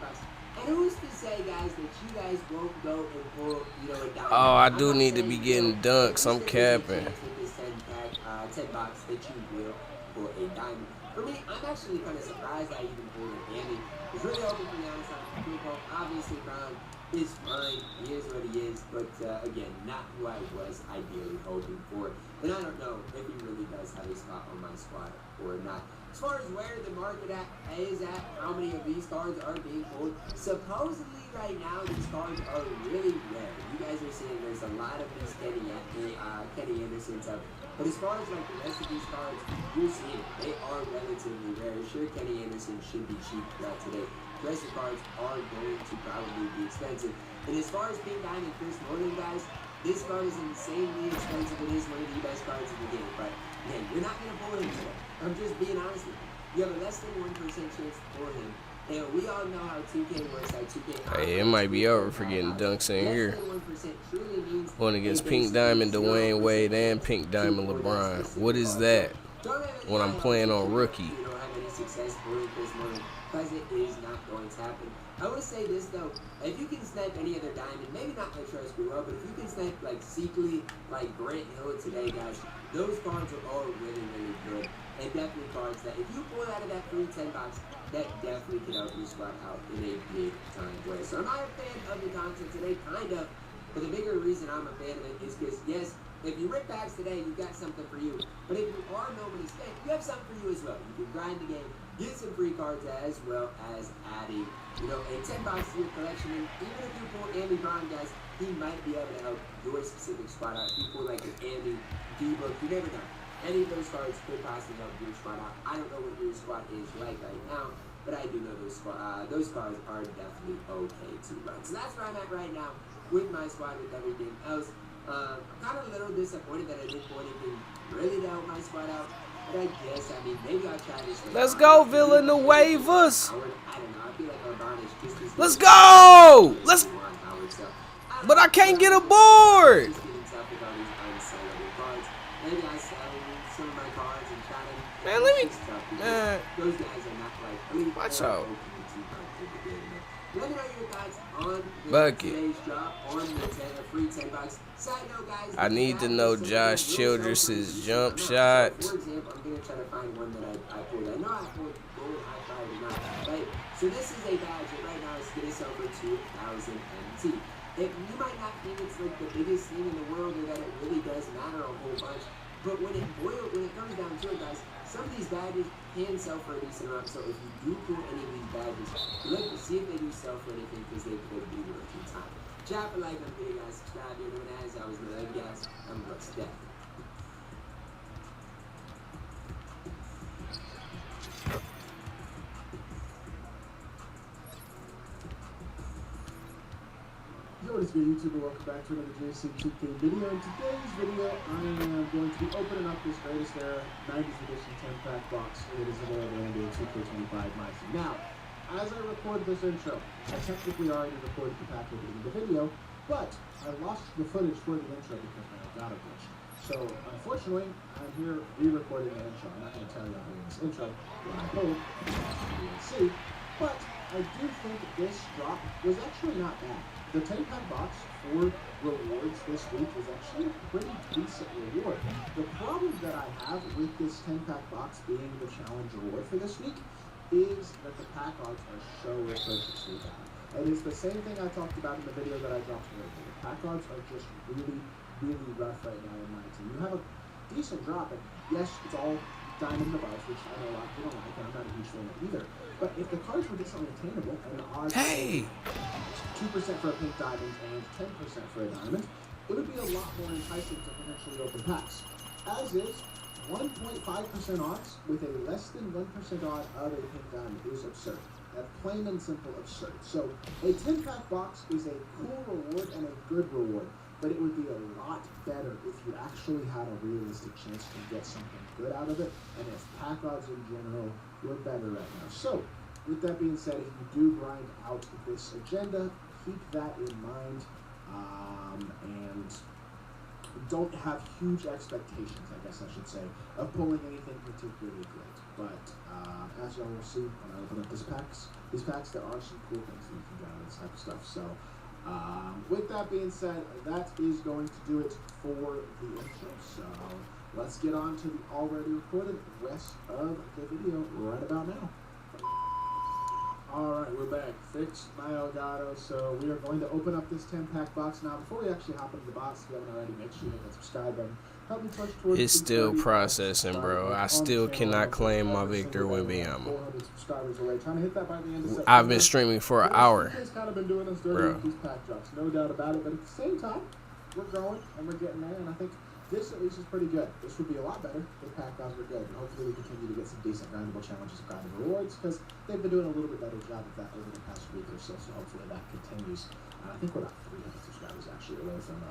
And who's to say, guys, that you guys won't go and pull, you know, a diamond? Oh, I do need to be getting dunks. I'm capping. With this 10 box that you will pull a diamond. For me, I'm actually kind of surprised I even pulled an Andy. It's really hoping for the outside people. Obviously, Brown is fine. He is what he is. But, again, not who I was ideally hoping for. And I don't know if he really does have a spot on my squad or not. As far as where the market is at, how many of these cards are being pulled, supposedly right now these cards are really rare. You guys are seeing there's a lot of these Kenny Andersons up. But as far as like the rest of these cards, you're seeing they are relatively rare. Sure, Kenny Anderson should be cheap today. The rest of the cards are going to probably be expensive. And as far as Pink Diamond Chris Mullin, guys, this card is insanely expensive. It is one of the best cards in the game. But again, you're not going to pull him today. I'm just being honest with you. You have a less than 1% chance for him. And we all know how 2K works. How 2K. Hey, it might be over for getting dunks in here. One against Pink Diamond Dwayne Wade and Pink Diamond LeBron. What is that when I'm playing on rookie? You don't have any success pulling Chris Mullin because it is not going to happen. I will say this though, if you can snipe any other diamond, maybe not latrell sprewell, but if you can snipe like Seekley, like Grant Hill today, guys, those cards are all really, really good. And definitely cards that if you pull out of that free 10 box, that definitely can help you squad out in a big time way. So am I a fan of the content today? Kind of. But the bigger reason I'm a fan of it is because, yes, if you rip packs today, you've got something for you. But if you are nobody spent, you have something for you as well. You can grind the game, get some free cards as well as adding, you know, a 10 box to your collection. And even if you pull Andy Braun, guys, he might be able to help your specific squad out. People like an Andy, D-Book, you never know. Any of those cards could possibly help your squad out. I don't know what your squad is like right now, but I do know those cards are definitely okay to run. So that's where I'm at right now with my squad, with everything else. I'm kind of a little disappointed that I didn't do anything really to help my squad out. But I guess, I mean, maybe I'll try this. Let's go, Villanuevas. I don't know. I feel like O'Donnell is just as Let's go. Let's. But I can't get a board. Maybe I sell some of my cards and try to. Man, let me. Man. Those guys are not like. I mean, Watch out. Let me know your thoughts on Bucket. today's drop on the free $10. Side note, guys. I need to know Josh Childress's jump shot. For example, I'm gonna try to find one that I pulled. I know I pulled gold, I probably not. Right? So this is a badge that right now is gonna sell for 2,000 MT. You might not think it's like the biggest thing in the world, or that it really does matter a whole bunch. But when it comes down to it, guys, some of these badges can sell for a decent amount. So if you do pull any of these badges, look to see if they do sell for anything, because they could be worth your time. Drop a like on the video, guys. Subscribe. You're doing as I was the guys. I'm Brooks Death. What is good, YouTube? Welcome back to another JC2K video. In today's video, I am going to be opening up this greatest era 90s edition 10-pack box. It is available in NBA2K25 MyTeam. Now, as I record this intro, I technically already recorded the pack opening the video, but I lost the footage for the intro because my Elgato glitched. So, unfortunately, I'm here re-recording the intro. I'm not going to tell you how to do this intro when I hold, you will see. But I do think this drop was actually not bad. The 10-pack box for rewards this week was actually a pretty decent reward. The problem that I have with this 10-pack box being the challenge reward for this week is that the pack odds are so atrociously bad. And it's the same thing I talked about in the video that I dropped earlier. The pack odds are just really, really rough right now in my team. You have a decent drop, and yes, it's all diamond above, which I know a lot of people don't like, and I'm not a huge fan of either. But if the cards were decently attainable, and the odds 2% for a pink diamond and 10% for a diamond, it would be a lot more enticing to potentially open packs. As is, 1.5% odds with a less than 1% odd of a pink diamond is absurd. That's plain and simple absurd. So a 10-pack box is a cool reward and a good reward, but it would be a lot better if you actually had a realistic chance to get something good out of it, and if pack odds in general were better right now. So, with that being said, if you do grind out this agenda, keep that in mind, and don't have huge expectations, I guess I should say, of pulling anything particularly great. But as y'all will see when I open up these packs, there are some cool things that you can get out of this type of stuff. So, with that being said, that is going to do it for the intro. So, let's get on to the already recorded rest of the video right about now. Alright, we're back. Fixed my Elgato. So we are going to open up this 10-pack box. Now, before we actually hop into the box, if you haven't already, make sure you hit that subscribe button. Help me push towards It's still processing, bro. I still cannot claim my Victor Wembanyama. 400 subscribers away. Trying to hit that by the end of September. I've been streaming for an hour. He's kind of been doing us dirty with these pack drops, no doubt about it. But at the same time, we're growing and we're getting there, and I think this at least is pretty good. This would be a lot better if pack odds were good. And hopefully we continue to get some decent grindable challenges and grindable rewards, because they've been doing a little bit better job of that over the past week or so. So hopefully that continues. I think we're about 300 subscribers actually away from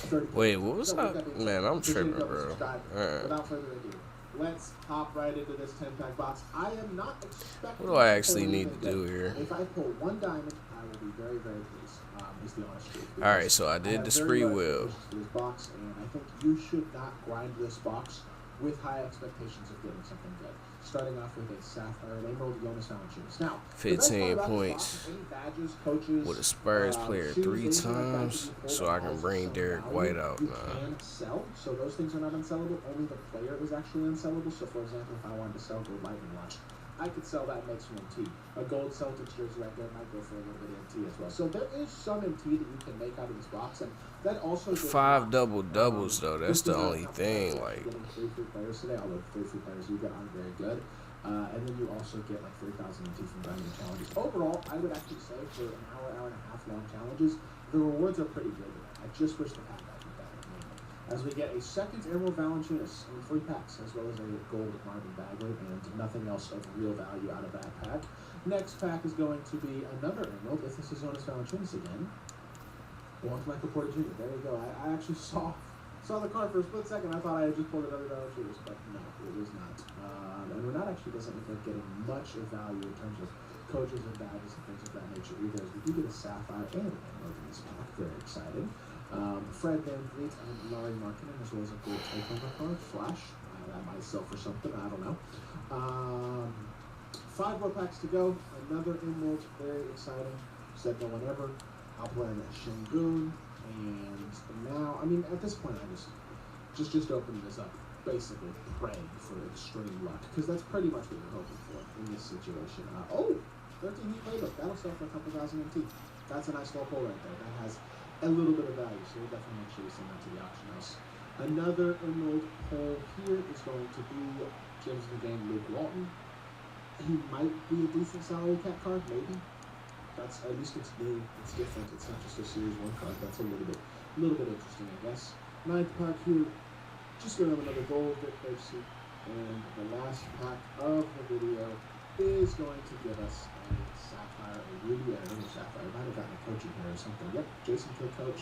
30. Wait, what was that? Man, I'm tripping, bro. Without further ado, let's hop right into this 10-pack box. I am not expecting. What do I actually need to do here? If I pull one diamond, I will be very, very pleased. Is the honest truth. Alright, so I did the sprewell. This box, and I think you should not grind this box with high expectations of getting something good. Starting off with a sapphire, an emerald, Jonas Valanciunas. Now, 15 points any badges, coaches, with a Spurs player 3 times, so I can bring Derrick White out. You can sell, so those things are not unsellable. Only the player is actually unsellable. So, for example, if I wanted to sell Gold Lightning Watch, I could sell that and make some MT. A gold Celtics jersey right there might go for a little bit of MT as well. So there is some MT that you can make out of this box, and that also 5 double-doubles though. That's the only thing. Like, getting 3 free players today, although 3 free players you got aren't very good. And then you also get like 3,000 MT from diamond challenges. Overall, I would actually say for an hour and a half long challenges, the rewards are pretty good. I just wish the pack got better. As we get a second Emerald Valanciunas in 3 packs, as well as a gold Marvin Bagley, and nothing else of real value out of that pack. Next pack is going to be another Emerald. If this is Jonas Valanciunas again, or with Michael Porter Jr. There you go. I actually saw the card for a split second. I thought I had just pulled another Valanciunas, but no, it was not. And we're not actually doesn't look like getting much of value in terms of coaches and badges and things of that nature either. As we do get a Sapphire and an Emerald in this pack. Very exciting. Fred VanVleet and Larry Markkinen, as well as a gold takeover card. Flash. That might sell for something. I don't know. 5 more packs to go. Another Emerald. Very exciting. Said no one ever. I'll play on Şengün. And now, I mean, at this point, I just opening this up, basically praying for extreme luck, because that's pretty much what you're hoping for in this situation. 13 heat playbook. That'll sell for a couple thousand MT. That's a nice little pull right there. That has a little bit of value, so we'll definitely make sure we send that to the auction house. Another Emerald pull here is going to be James of the Game Luke Walton. He might be a decent salary cap card, maybe. That's at least it's new, it's different. It's not just a Series 1 card. That's a little bit interesting, I guess. 9th pack here, just gonna have another gold Vic Percy, and the last pack of the video is going to give us a Sapphire, a Ruby, and another Sapphire. I might have gotten a coaching here or something. Yep, Jason Kidd coach,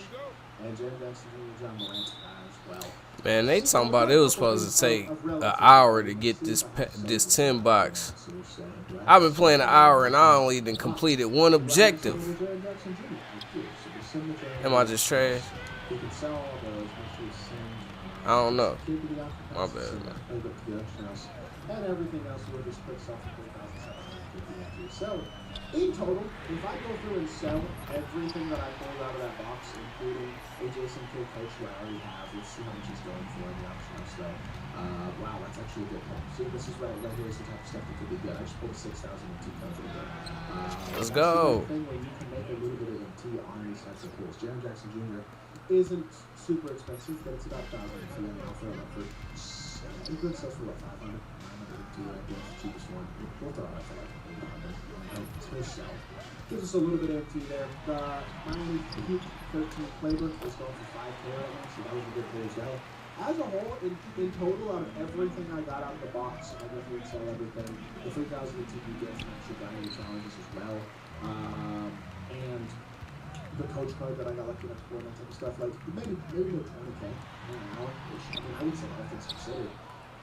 and Jaron Jackson Jr., John Morant as well. Man, they talking about it was supposed to take an hour to get this 10 box. I've been playing an hour and I only even completed 1 objective. Am I just trash? I don't know. My bad, man. And everything else will just put self for 3,750. So, in total, if I go through and sell everything that I pulled out of that box, including a Jason Kidd coach who I already have, let's see how much he's going for in the auction house, though. Wow, that's actually a good pull. See, this is right here is the type of stuff that could be good. I just pulled 6,000 MT codes right there. Let's go. Thing where you can make a little bit of MT on these types of pulls. Jaron Jackson Jr. isn't super expensive, but it's about 1,000 MT, and I'll throw it up for good stuff for what, 500, 900 MT, I think the cheapest one. We'll throw it up for like 800. It's his sell. Gives us a little bit of MT there. Miami Heat 13 playbook is going for 5K right now, so that was a good pull as well. As a whole, in total, out of everything I got out of the box, I definitely sell everything. The 3,000 MT you get from actually buying the challenges as well. And the coach card that I got lucky enough to pull, that type of stuff, like maybe no 20K an hour, which I mean I would say all things considered,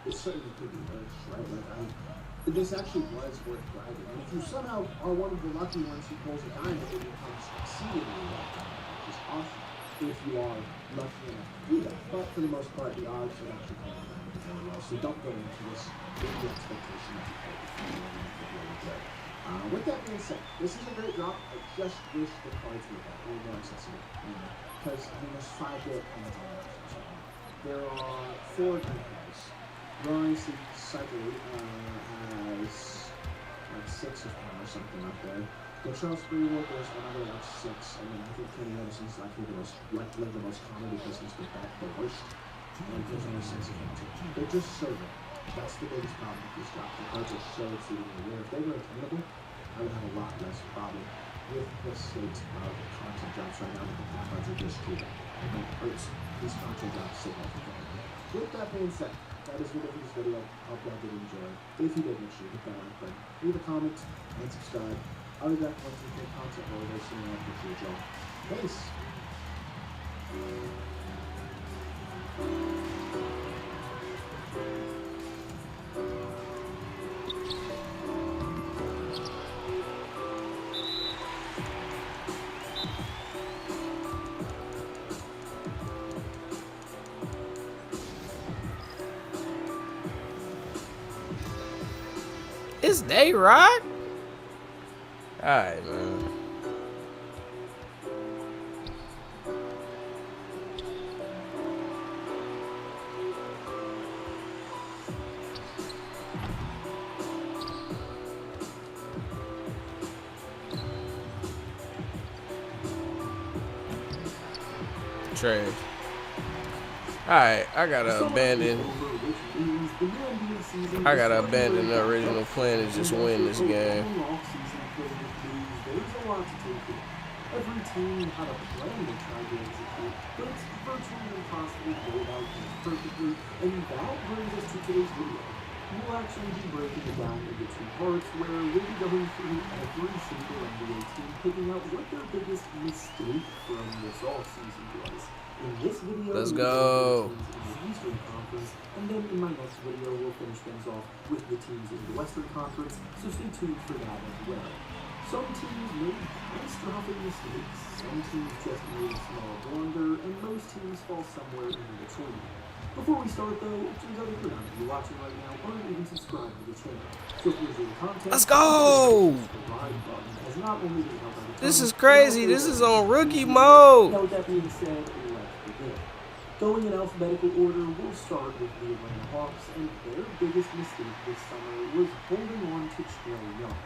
it certainly could be worse, right? Like this actually was worth grabbing. And if you somehow are one of the lucky ones who pulls a diamond, it becomes exceedingly lucky, which is awesome if you are lucky enough to do that. But for the most part, the odds are actually playing diamond very well. So don't go into this with the expectation that you pull really good. With that being said, this is a great drop. I just wish the cards were a little more accessible. Because, I mean, there's 5 bullet points on that. There are 4 good cards. Rory Cycle has like 6 of them or something up there. Latrell sprewell, there's another like 6. I mean, I think Kenny Anderson's likely the most common because he's been back the worst. And there's only 6 of them too. They're just so good. That's the biggest problem with this drop. The cards are so exceedingly rare. If they were attainable, I would have a lot less problem with the state of content drops right now. The cards are just too bad. And that hurts these content drops significantly. With that being said, that is the end of this video. I hope y'all did enjoy. If you did, make sure you hit that like button, leave a comment, and subscribe. I'll be back once we get content more very soon. I appreciate y'all. Peace. It's day, right? Alright, man. Trash. Alright, I gotta abandon. The new NBA season I gotta abandon the original plan and just win this game. There's a lot to take in. Every team had a plan to try to execute, but it's virtually impossible to go about things perfectly, and that brings us to today's video. We'll actually be breaking it down into two parts, where we'll be going through every single NBA team, picking out what their biggest mistake from this offseason was. In this video, let's go go. In the Eastern Conference, and then in my next video, we'll finish things off with the teams in the Western Conference, so stay tuned for that as well. Some teams made catastrophic mistakes, some teams just made a small blunder, and most teams fall somewhere in between. Before we start though, it turns out if you're not watching right now, aren't even subscribed to the channel. So if you're enjoying the content, let's go! Subscribe button, as not only does it help out This is crazy. This is on rookie mode. Now with that being said, let's begin. Going in alphabetical order, we'll start with the Atlanta Hawks, and their biggest mistake this summer was holding on to Trae Young.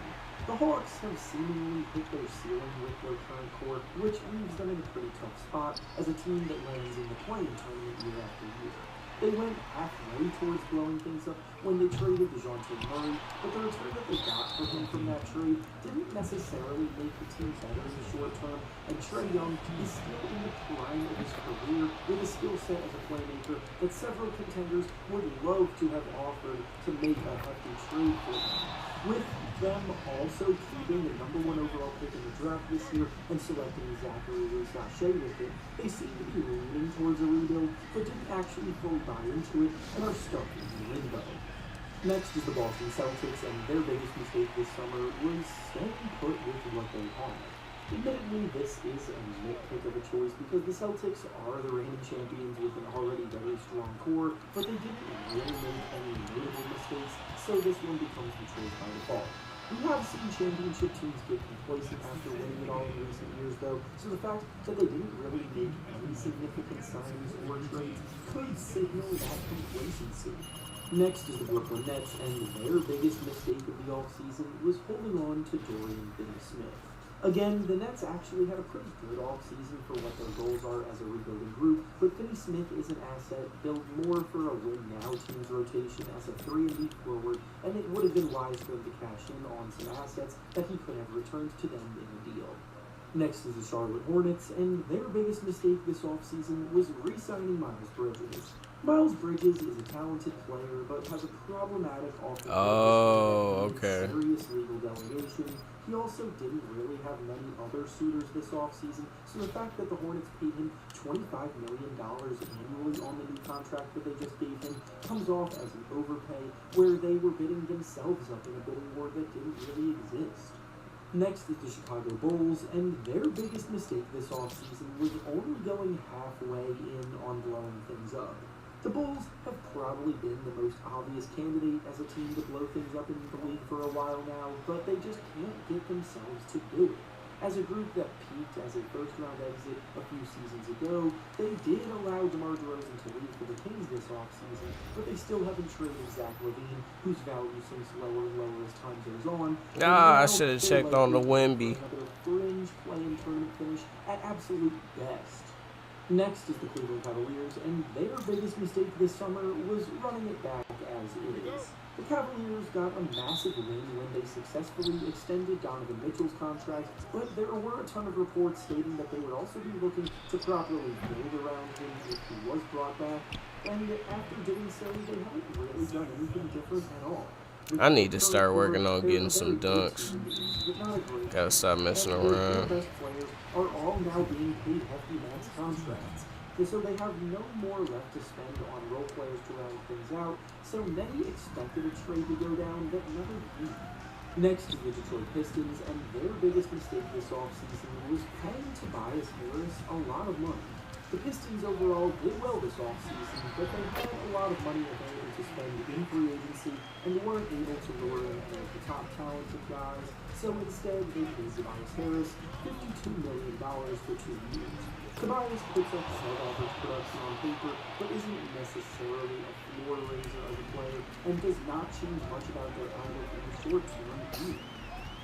The Hawks have seemingly hit their ceiling with their current core, which leaves them in a pretty tough spot as a team that lands in the playing tournament year after year. They went halfway towards blowing things up when they traded DeJounte Murray, but the return that they got for him from that trade didn't necessarily make the team better in the short term, and Trae Young is still in the prime of his career with a skill set as a playmaker that several contenders would love to have offered to make a hefty trade for him. With them also keeping the #1 overall pick in the draft this year and selecting Zachary Shea with it, they seem to be leaning towards a rebuild, but didn't actually fully buy into it and are stuck in the limbo. Next is the Boston Celtics, and their biggest mistake this summer was staying put with what they had. Admittedly, this is a nitpick of a choice because the Celtics are the reigning champions with an already very strong core, but they didn't really make any notable mistakes, so this one becomes the choice by default. We have seen championship teams get complacent after winning it all in recent years, though, so the fact that they didn't really make any significant signings or trades could signal that complacency. Next is the Brooklyn Nets, and their biggest mistake of the offseason was holding on to Dorian Finney-Smith. Again, the Nets actually had a pretty good offseason for what their goals are as a rebuilding group, but Finney-Smith is an asset built more for a win-now team's rotation as a 3-and-D forward, and it would have been wise for him to cash in on some assets that he could have returned to them in a deal. Next is the Charlotte Hornets, and their biggest mistake this offseason was re-signing Miles Bridges. Miles Bridges is a talented player, but has a problematic offensive serious legal delegation. He also didn't really have many other suitors this offseason, so the fact that the Hornets paid him $25 million annually on the new contract that they just gave him comes off as an overpay, where they were bidding themselves up in a bidding war that didn't really exist. Next is the Chicago Bulls, and their biggest mistake this offseason was only going halfway in on blowing things up. The Bulls have probably been the most obvious candidate as a team to blow things up in the league for a while now, but they just can't get themselves to do it. As a group that peaked as a first-round exit a few seasons ago, they did allow DeMar DeRozan to leave for the Kings this offseason, but they still haven't traded Zach LaVine, whose value sinks lower and lower as time goes on. I should have checked on the Wemby. Another fringe play-in tournament finish at absolute best. Next is the Cleveland Cavaliers, and their biggest mistake this summer was running it back as is. The Cavaliers got a massive win when they successfully extended Donovan Mitchell's contract, but there were a ton of reports stating that they would also be looking to properly build around him if he was brought back, and after doing so, they haven't really done anything different at all. I need to start working on getting some dunks. Gotta stop messing around. Their best players are all now being paid hefty max contracts, and so they have no more left to spend on role players to round things out, so many expected a trade to go down that never did. Next is the Detroit Pistons, and their biggest mistake this offseason was paying Tobias Harris a lot of money. The Pistons overall did well this offseason, but they had a lot of money available to spend in free agency and weren't able to lure in any of the top talented guys, so instead they paid Tobias Harris $52 million for 2 years. Tobias puts up above-average production on paper, but isn't necessarily a floor raiser as a player and does not change much about their outlook in the short term either.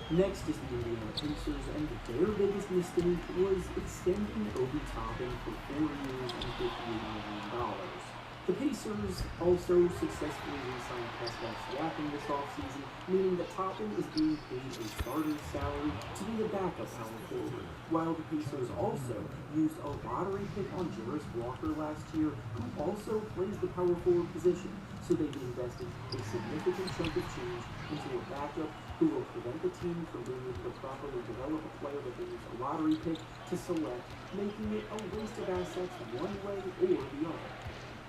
Next is the Indiana Pacers, and their biggest mistake was extending Obi Toppin for 4 years and $58 million. The Pacers also successfully re-signed Pascal Siakam this offseason, meaning that Toppin is being paid a starting salary to be the backup power forward, while the Pacers also used a lottery pick on Jarris Walker last year, who also plays the power forward position, so they've invested a significant chunk of change into a backup who will prevent the team from being able to properly develop a player that they use a lottery pick to select, making it a waste of assets one way or the other.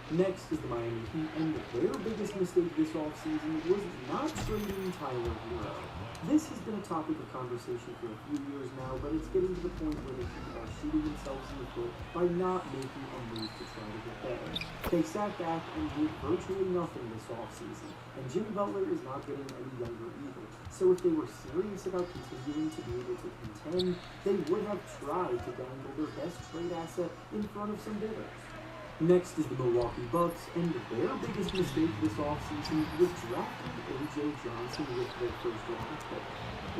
Next is the Miami Heat, and their biggest mistake this offseason was not trading Tyler Hero. This has been a topic of conversation for a few years now, but it's getting to the point where the Heat are shooting themselves in the foot by not making a move to try to get better. They sat back and did virtually nothing this offseason, and Jimmy Butler is not getting any younger either. So if they were serious about continuing to be able to contend, they would have tried to dangle their best trade asset in front of some bidders. Next is the Milwaukee Bucks, and their biggest mistake this offseason was drafting A.J. Johnson with their first-round pick.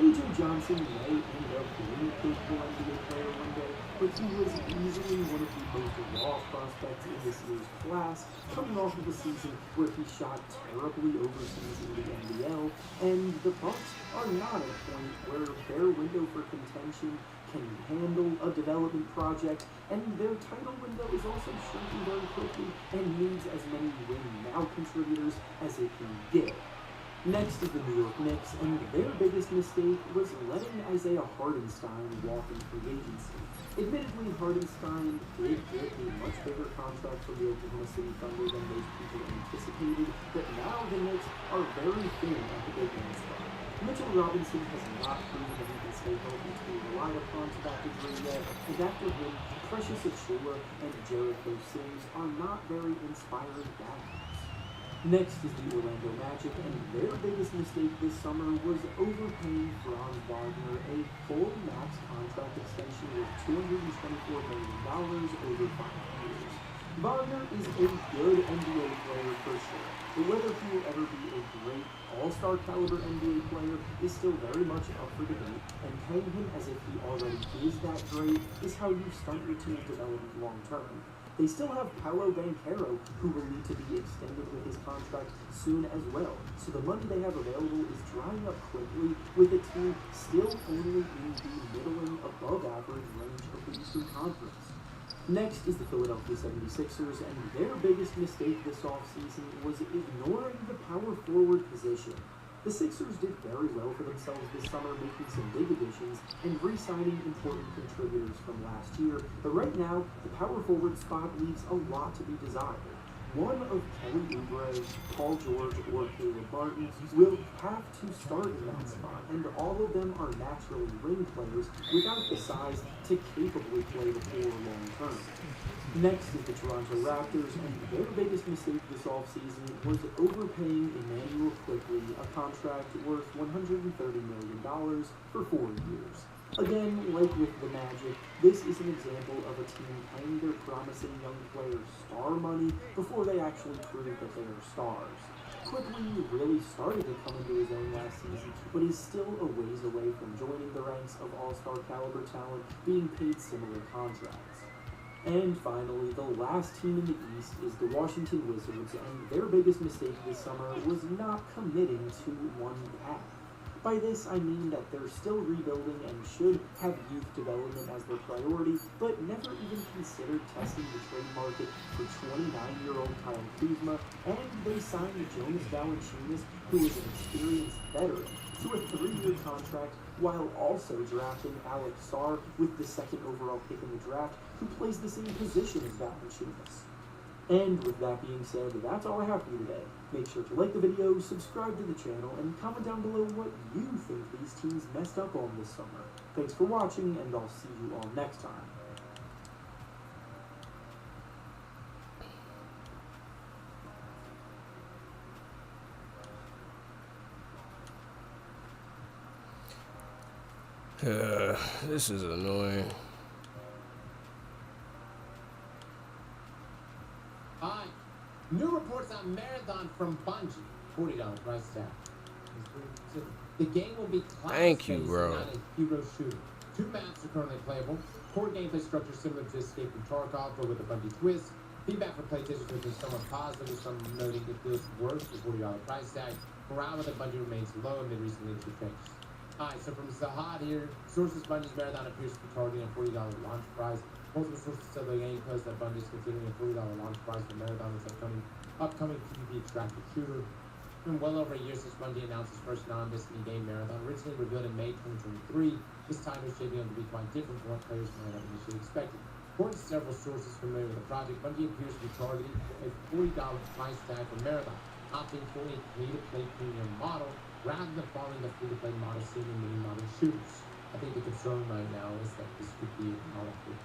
A.J. Johnson may end up being a capable NBA player one day, but he was easily one of the most raw prospects in this year's class, coming off of a season where he shot terribly overseas in the NBL, and the Bucks are not at a point where their window for contention can handle a development project, and their title window is also shrinking very quickly and needs as many win-now contributors as it can get. Next is the New York Knicks, and their biggest mistake was letting Isaiah Hartenstein walk in free agency. Admittedly, Hartenstein did get a much bigger contract from the Oklahoma City Thunder than most people anticipated, but now the Knicks are very thin at the big man spot. Mitchell Robinson has not proven that he can stay healthy to be relied upon to that degree yet, and after him, Precious Achiuwa and Jericho Sims are not very inspiring backups. Next is the Orlando Magic, and their biggest mistake this summer was overpaying Franz Wagner a full max contract extension worth $224 million over 5 years. Wagner is a good NBA player for sure, but whether he will ever be a great all-star caliber NBA player is still very much up for debate, and paying him as if he already is that great is how you stunt your team's development long-term. They still have Paolo Banchero, who will need to be extended with his contract soon as well, so the money they have available is drying up quickly, with the team still only in the middling above average range of the Eastern Conference. Next is the Philadelphia 76ers, and their biggest mistake this offseason was ignoring the power forward position. The Sixers did very well for themselves this summer, making some big additions and re-signing important contributors from last year, but right now, the power forward spot leaves a lot to be desired. One of Kelly Oubre, Paul George, or Caleb Martin will have to start in that spot, and all of them are naturally ring players without the size to capably play the floor long-term. Next is the Toronto Raptors, and their biggest mistake this offseason was overpaying Emmanuel Quickley a contract worth $130 million for 4 years. Again, like with the Magic, this is an example of a team paying their promising young players star money before they actually prove that they are stars. Quickley really started to come into his own last season, but is still a ways away from joining the ranks of all-star caliber talent being paid similar contracts. And finally, the last team in the East is the Washington Wizards, and their biggest mistake this summer was not committing to one path. By this, I mean that they're still rebuilding and should have youth development as their priority, but never even considered testing the trade market for 29-year-old Kyle Kuzma, and they signed Jonas Valanciunas, who is an experienced veteran, to a 3-year contract, while also drafting Alex Sarr with the 2nd overall pick in the draft, who plays the same position as Valanciunas. And with that being said, that's all I have for you today. Make sure to like the video, subscribe to the channel, and comment down below what you think these teams messed up on this summer. Thanks for watching, and I'll see you all next time. This is annoying. Hi. New reports on Marathon from Bungie. $40 price tag. The game will be Thank you, bro. not a hero shooter. 2 maps are currently playable. Core gameplay structure similar to Escape from Tarkov, but with a Bungie twist. Feedback from playtesters has been somewhat positive, with some noting it feels worth the $40 price tag. Morale with the budget remains low amid recent leadership changes. Alright, so from Zahad here, sources Bungie's Marathon appears to be targeting a $40 launch prize. Multiple sources tell the game post that Bungie is considering a $40 launch prize for Marathon, its upcoming PvP extractive shooter. It's been well over a year since Bungie announced its first non-Destiny game, Marathon, originally revealed in May 2023. This time is shaping up to be quite different from what players might have initially expected. According to several sources familiar with the project, Bungie appears to be targeting a $40 price tag for Marathon, opting for a free-to-play premium model rather than following the free-to-play model seen in many modern shooters. I think the concern right now is that this could be a Call of Duty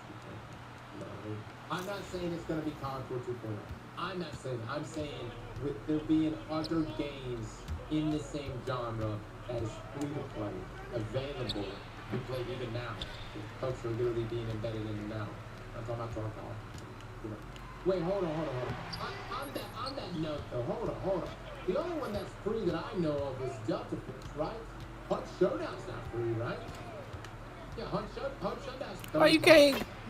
2.0. I'm not saying it's going to be Call of Duty 2.0. I'm not saying that. I'm saying with there being other games in the same genre that is free-to-play, available, to play even now, with culture literally being embedded in the now. I'm talking about Tarkov. Wait, hold on. On that note, though, hold on. The only one that's free that I know of is Delta Force, right? Hunt Showdown's not free, right? Yeah, Hunt Showdown's. Why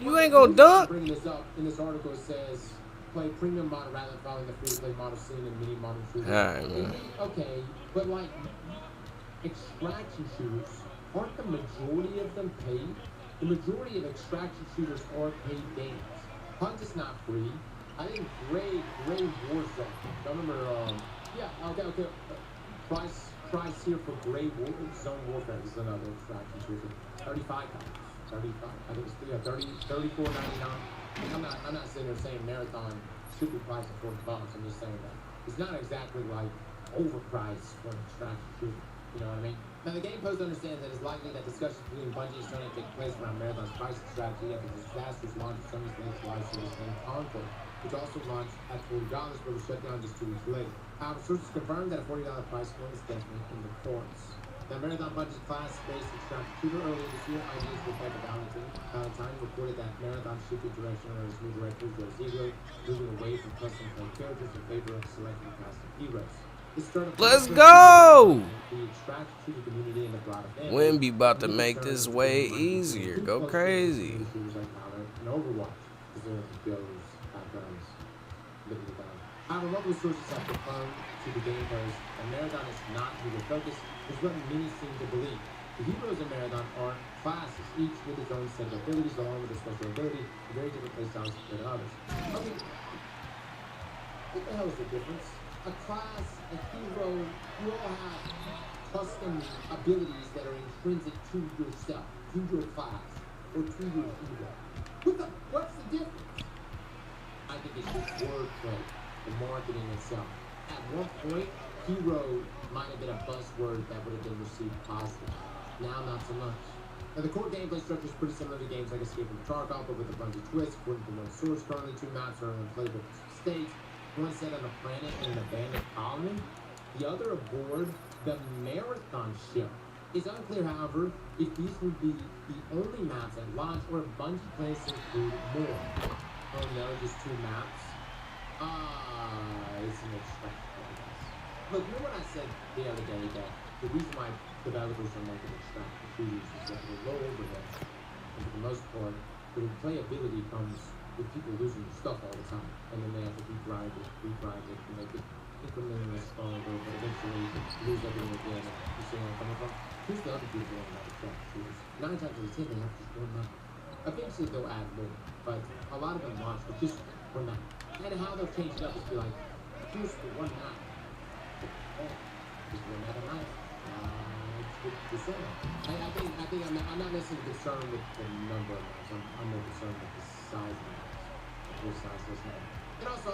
you ain't gonna dunk? Bringing this up in this article, it says play premium model rather than following the free-to-play model seen in many modern shooters. Alright, man. Okay, but like extraction shooters, aren't the majority of them paid? The majority of extraction shooters are paid games. Hunt is not free. I think Gray Warzone. I remember, okay. Price here for Gray Zone Warfare is another extraction shooter. $35. I think it's $34.99. I'm not sitting there saying Marathon should be priced at $40. I'm just saying that it's not exactly like overpriced for an extraction shooter. You know what I mean? Now, the game post understands that it's likely that discussions between Bungie and Sony take place around Marathon's pricing strategy after the disastrous launch of Sony's latest live service named Concord, which also launched at $40 but was shut down just 2 weeks later. However, sources confirmed that a $40 price point is definitely in the course. Now, Marathon Bungie's class-based extraction shooter earlier this year, ideas with Becca Valentine reported that Marathon shifted direction under its new director, Joe Ziegler, moving away from custom-play characters in favor of selecting custom heroes. Let's go! Wimby about to make this way easier. Go crazy. However, local sources have confirmed to the game post that Marathon is not hero focused, is what many seem to believe. The heroes in Marathon are classes, each with its own set of abilities, along with a special ability, and very different playstyles than others. Okay, what the hell is the difference? A class, a hero, you all have custom abilities that are intrinsic to yourself, to your class, or to your hero. What's the difference? I think it's just wordplay, the marketing itself. At one point, hero might have been a buzzword that would have been received positively. Now, not so much. Now, the core gameplay structure is pretty similar to games like Escape from Tarkov, but with a bunch of twists. According to one source, currently 2 maps are in playable states. One set on a planet in an abandoned colony, the other aboard the Marathon ship. It's unclear, however, if these would be the only maps at launch or if Bungie plans to include more. Oh no, just 2 maps? It's an extraction. Look, you know what I said the other day, that the reason why developers are making extraction shooters is that they're low overhead, and for the most part, the replayability comes with people losing stuff all the time, and then they have to regrind it, and make it incrementally stronger, but eventually lose everything again. You see where I'm coming from? Here's the other beautiful thing about extraction shooters. 9 times out of 10, they have just 1 map. Eventually, they'll add more, but a lot of them launch with just 1 map. And how they'll change it up is be like, here's the 1 map. Just 1 map a night. It's the same. I think I'm not necessarily concerned with the number of maps. I'm more concerned with the size of maps. What size does matter. And also,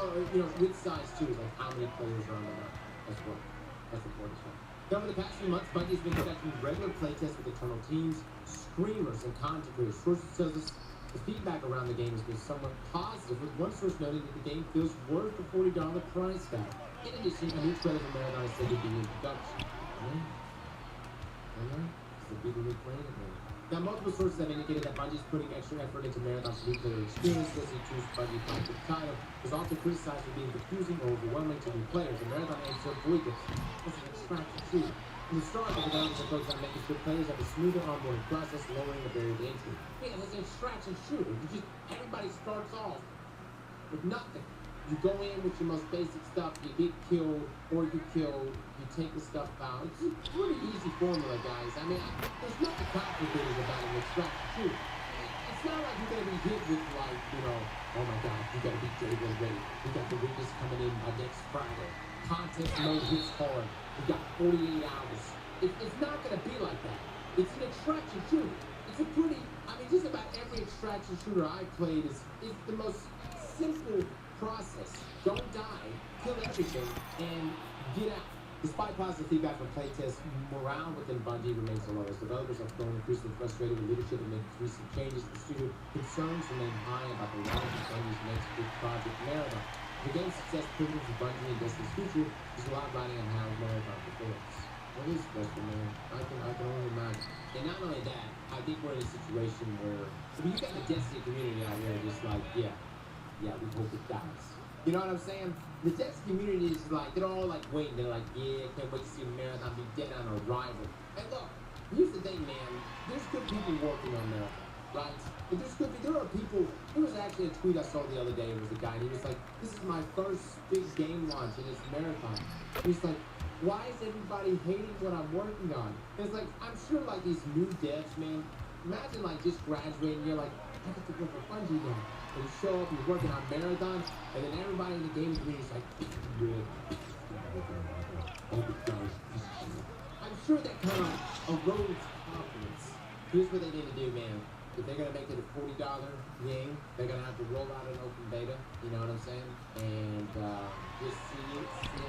with size too, is like how many players are on the map as well. That's important as well. Now, over the past few months, Bungie's been conducting regular playtests with internal teams, screamers, and content creators. Sources tells us the feedback around the game has been somewhat positive, with one source noting that the game feels worth the $40 price tag. In addition, a new trailer for Marathon is said to be in production. It's the people who play it. Now, multiple sources have indicated that Bungie is putting extra effort into Marathon's new player experience. Listening to Bungie fight the title was often criticized for being confusing or overwhelming to new players, and Marathon aims to avoid this. This is an extraction shooter. From the start, the developers are focused on making sure players have a smoother onboarding process, lowering the barrier to entry. Yeah, it's an extraction shooter. Everybody starts off with nothing. You go in with your most basic stuff, you get killed, or you kill, you take the stuff out. It's a pretty easy formula, guys. I mean, there's nothing complicated about an extraction shooter. It's not like you're going to be hit with, like, you know, oh my God, you got to be David ready. We got the witness coming in by next Friday. Contest mode hits hard. We got 48 hours. It's not going to be like that. It's an extraction shooter. It's a pretty, I mean, just about every extraction shooter I've played is the most simple process. Don't die, kill everything, and get out. Despite positive feedback from playtests, morale within Bungie remains the lowest. Developers are growing increasingly frustrated with leadership and making recent changes to the studio. Concerns remain high about the launch of Bungie's next big project, Marathon. The game's success proven for Bungie and Destiny's future is a lot riding on how Marathon performs. What is special, man? I can only imagine. And not only that, I think we're in a situation where, I mean, you got the Destiny community out here just like, yeah, we hope it dies. You know what I'm saying? The Destiny community is like, they're all like waiting. They're like, yeah, can't wait to see Marathon be dead on arrival. And look, here's the thing, man. There's good people working on Marathon, right? But there are people, there was actually a tweet I saw the other day. It was a guy, and he was like, this is my first big game launch in this Marathon. He's like, why is everybody hating what I'm working on? And it's like, I'm sure like these new devs, man, imagine like just graduating, you're like, I get to work for Bungie now. And you show up, you're working on Marathon, and then everybody in the game community is like, I'm sure that kind of erodes confidence. Here's what they need to do, man. If they're going to make it a $40 game, they're going to have to roll out an open beta, you know what I'm saying? And just see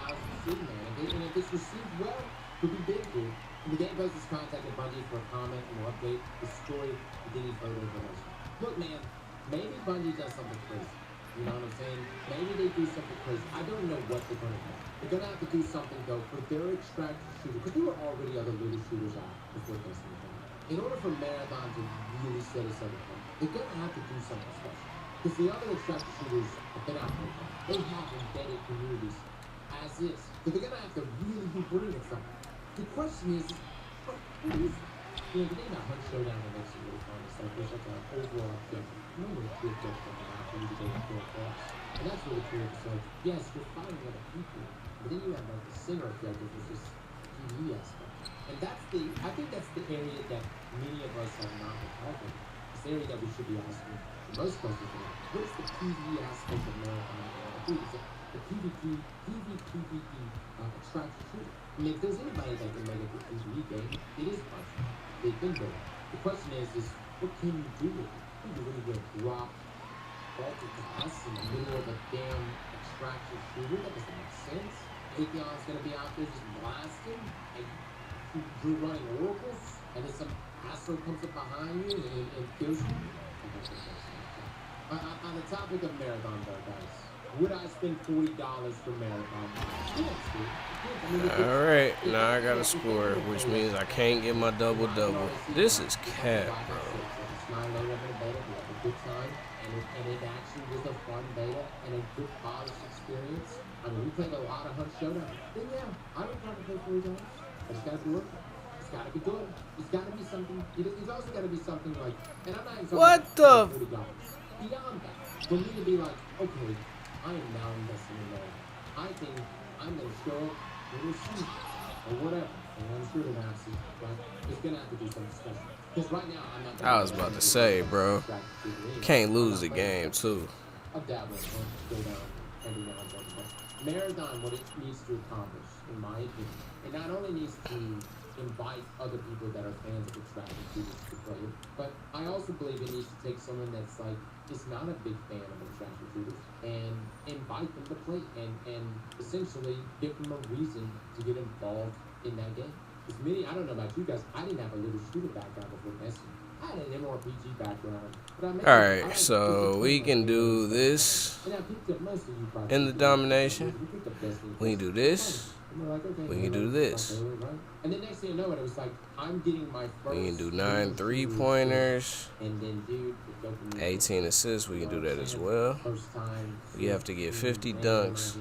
how it's received, man. And if it's received well, it could be big, dude. And the game post has contacted Bungie for a comment and will update the story with any further information. Look, man, maybe Bungie does something crazy. You know what I'm saying? Maybe they do something crazy. I don't know what they're going to do. They're going to have to do something, though, for their extraction shooter, because there were already other looter shooters out before Destiny. In order for Marathon to really set us up, they're going to have to do something special. Because the other extraction shooters have been out there. They have embedded communities as is. So they're going to have to really be bringing something. The question is, what is it? You know, the thing about Hunt Showdown that makes it really fun is like there's like an overall objective. Remember the key objective of the map for you to go and kill boss. And that's really cool. So, yes, you're fighting other people. But then you have like the center objective, which is PvE aspect. And I think that's the area that many of us have not been talking. It's the area that we should be asking the most questions about. What is the PvE aspect of Marathon? I think it's the PvP extraction shooter. I mean, if there's anybody that can make it a PvE game, it is Bungie. They've been there. The question is what can you do with it? Are you really going to drop Baltic Glass in the middle of a damn extraction shooter? That doesn't make sense. Atheon's going to be out there just blasting, and you're running oracles, and then some asshole comes up behind you and kills you. On the topic of Marathon, though, guys, would I spend $40 for Marathon? Alright, now I got a score, which means I can't get my double-double. This is cap, bro. And it actually was a fun beta and a good polished experience. I mean, we played a lot of Hunt Showdown. Then yeah, I would probably pay $40. But it's got to be worth it. It's got to be good. It's got to be something. It's also got to be something like, and I'm not even talking about $40. Beyond that, for me to be like, okay, I am now investing in that. I think I'm going to show up with a seat or whatever. And I'm sure they're going to have to, but it's going to have to do something special. Because right now, I'm not. I was about to say, bro, can't lose the game, too. I'll dabble in Hunt Showdown every now and then. Marathon, what it needs to accomplish, in my opinion, it not only needs to invite other people that are fans of extraction shooters to play it, but I also believe it needs to take someone that's like, is not a big fan of extraction shooters, and invite them to play, and essentially give them a reason to get involved in that game. Because many, I don't know about you guys, I didn't have a little shooter background before Destiny. I had an MRPG background. Alright, so we can do this in the domination. We can do this. We can do this. And then next thing you know, it was like, I'm getting my first. We can do 9 3-pointers. And then, dude, 18 assists. We can do that as well. We have to get 50 dunks.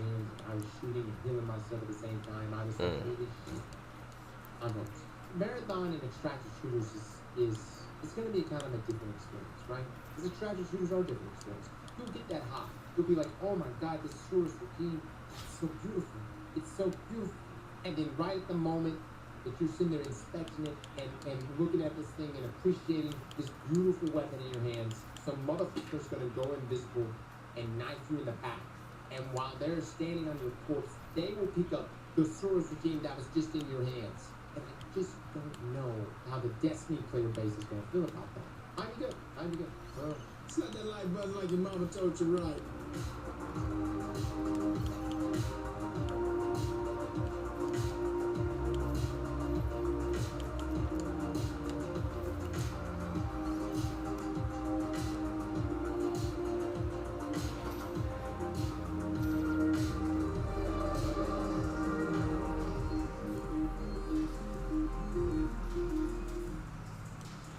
I was shooting and healing myself at the same time. I was like, Marathon and extraction shooters is it's going to be kind of a different experience, right? Because extraction shooters are different experience. you'll get that high. You'll be like, oh my God, this Source regime, it's so beautiful. It's so beautiful. And then right at the moment that you're sitting there inspecting it and looking at this thing and appreciating this beautiful weapon in your hands, some motherfucker's gonna go invisible and knife you in the back. And while they're standing on your corpse, they will pick up the Source regime that was just in your hands. And I just don't know how the Destiny player base is gonna feel about that. I'm good. I'm good. Set that like button like your mama told you right.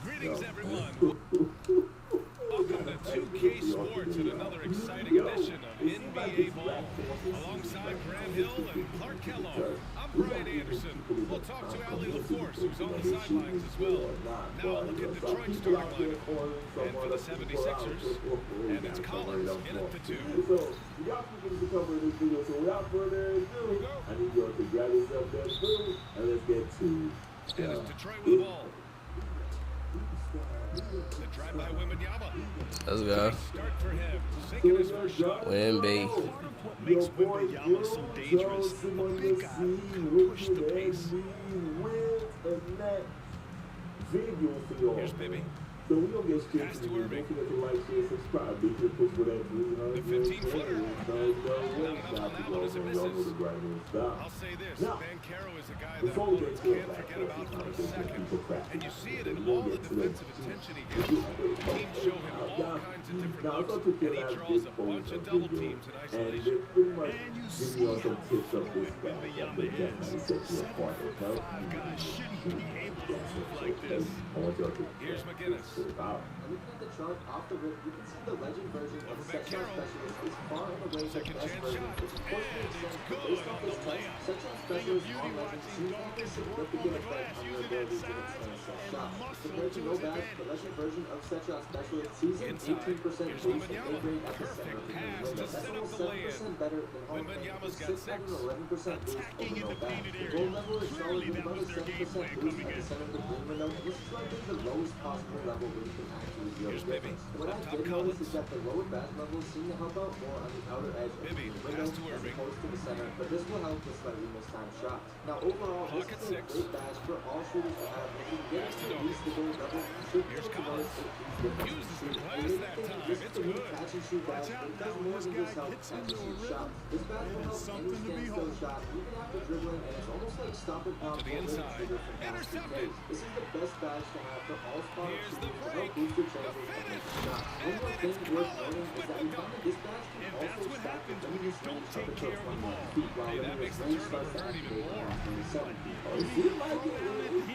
Greetings, everyone. Welcome to 2K Sports and another exciting edition of NBA Ball. Alongside Graham Hill and Clark Kellogg, I'm Brian Anderson. We'll talk to Ali LaForce, who's on the sidelines as well. Now a look at Detroit's starting lineup. And for the 76ers, and it's Collins in at the 2. So, y'all people to cover this video. So without further ado, I need y'all to grab yourself that food and let's get to And it's Detroit with the ball. The drive by Wembanyama. Let's go. Start for him. Sinking his first shot. Wemby. What makes Wembanyama so dangerous? The big guy can push the pace. Here's Bibby. So we don't get straight Pass to to the Irving. video. Don't forget to like, share, subscribe. Be sure to push for that 300. The 15-footer. Not enough on that one as it misses. I'll say this, Banchero is a guy that opponents can't forget about for a second. And you see it in all the defensive attention he gets. Teams show him all kinds of different looks, and he draws a bunch of double teams in isolation. And you see how far Wembanyama is. 7'5" guys shouldn't be able to move like this. Here's McGinnis. Looking at the chart off the rip, you can see the legend version of Section Specialist is far and away the Second best chance version, shot. which of course makes sense, but based off this test, Section Specialist on legend seems to have a significant effect on their ability to extend set shots. Compared to no badge, the legend version of Section Specialist sees an 18% boost in A grade at the center of the window. That's almost 7% better than home grade, with 6 and an 11% boost over no badge. The goal level is shown with another 7% boost at the center of the green window, which is likely the lowest possible level where you can actually feel the difference. What I did notice is that the lower badge levels seem to help out more on the outer edge of the window as opposed to the center, but this will help with slightly mistimed shots. Now overall, this is a great badge for all shooters to have. If you can get it to at least the goal level, you should be able to notice it differences. And maybe think this is a new catch and shoot badge, but it does more than just help catch and shoot shots. This badge will help any standstill shot, even after dribbling, and it's almost like stop and pop over the trigger from past 2Ks. This is the best badge to have for all spot shooters to help boost your chances of making shots. One more thing worth noting is that we found that this badge can also stack the limitless range up until 21 feet, while limitless range starts to activate around 27 feet. It seems like it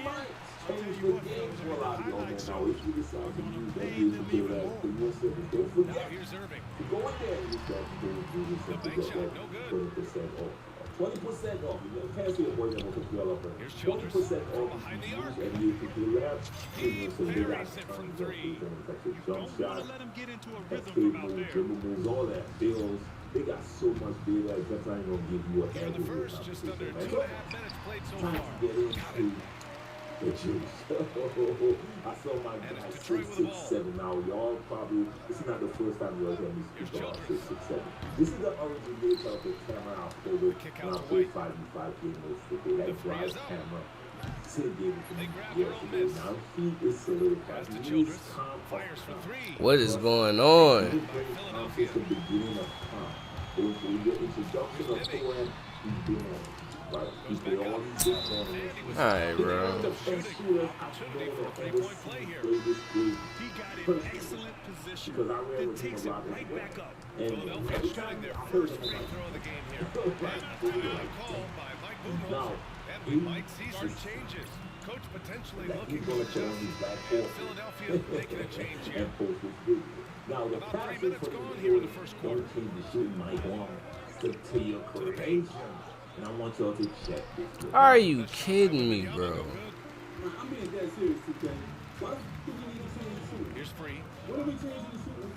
might change the game for a lot of y'all. Now, if you decide to use that game to do that for yourself, don't forget Here's Irving. to go in there and use that to do yourself to get that 20% off. 20% off. You can't see a boy that wants to fill up. 20% off. Behind the arc. And you can do that. Very set from three. Jump Don't shot. let him get into a Escape rhythm from out moves, there. dribble moves, all that. Bills. They got so much data. That's not going to give you a Here in the first, just under 2.5 minutes played so trying far. to get into the juice. I saw my And guy it's Detroit with the ball. 6'7" now. Y'all probably, this is not the first time you're hearing me speak about 6'7". This is the originator of the camera out there. When I played 5v5 game with that drive camera. Sid gave it to me yesterday. Now he is solidified. Pass to Childress. Fires for three. What is going on? Philadelphia. The beginning of time. When the introduction of Coleman, he's been on. Right? He's been on. Alright, bro. Opportunity for a three-point play here. He got in excellent position, then takes it right back up. Philadelphia shooting their first free throw of the game here. And a timeout called by Mike Budenholzer. And we might see some changes. Coach potentially looking to adjust. And Philadelphia making a change here. Now, the About 3 passing minutes for gone the here in the first quarter. don't change the shooting, Mike Long. Stick to your creation. And I want y'all to check this. Are you kidding me, bro? I'm being dead serious, TK. Why do we need to change the shooting? Here's free. What are we changing the shooting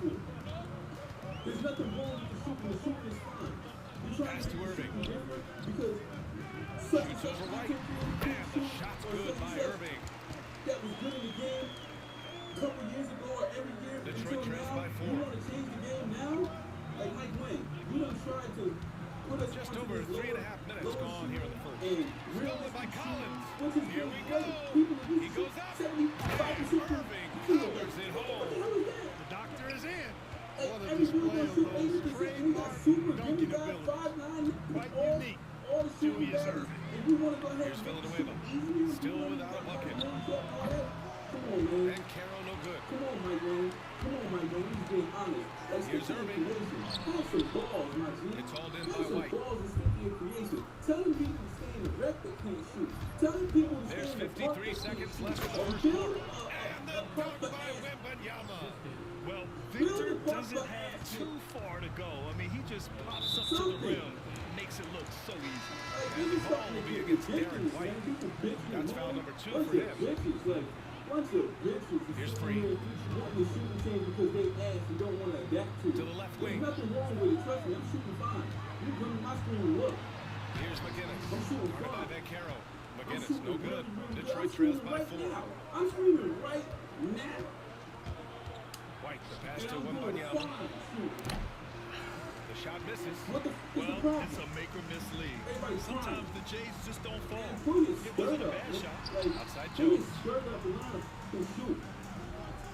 for? There's nothing wrong with the shooting. The shooting is fine. You're trying Pass to to make Irving. something different because such and Shoots such over people right. can't And the shoot, shot's or good such by and such Irving. that was good in the game a couple years ago or every year Detroit until trails now. by 4. You want to change the game now? Like Mike Wayne, you done tried to put us Just onto over this 3.5 minutes lower gone here in the first. and Stolen by Collins. which is Here we great. go. People are He goes up. 75% Irving field. powers it What the home. hell is that? The doctor is in. Like, What a every display dude of gonna shoot those 80%, and you got trademark super dunking good guys, abilities. 5'9", Quite unique all the shooting Julius guys. Irving. And you want to go ahead Here's and Villanueva. easier, Still without a bucket. Come on, man. And Carroll no good. Come on, Mike Wayne. Come on, Mike Wayne. He's being honest. Like, Here's stick to Irving. the creation. Have some balls, my G. It's hauled in Have by some White. balls and stick to your creation. Telling people to stay in the rec that can't shoot. Telling people to There's stay in the park 53 that seconds can't left in the shoot. first Build quarter. And the dunk by Wembanyama. Well, Victor doesn't have too far to go. I mean, he just pops up to the rim, makes it look so easy. And the ball will be against Derrick White. That's foul number 2 for him. Bunch of bitches. Here's Free. Want the shooting team because they ask you don't want to adapt to. To the left wing. There's nothing wrong with it. Trust me, I'm shooting fine. You come to my screen and look. Here's McGinnis. I'm shooting Guarded by fine. Vancaro. I'm McGinnis, shooting no good. really, really Detroit I'm trails screaming by right 4. now. I'm screaming right now. White, the pass And to I'm doing Wembanyama. fine shooting. The shot misses. What the f is the Well, problem? it's a make or miss league. Everybody's Sometimes fine. the Jays just don't fall. Put your It skirt wasn't a up. bad shot. Like, Outside put your Jones. skirt up and line and shoot.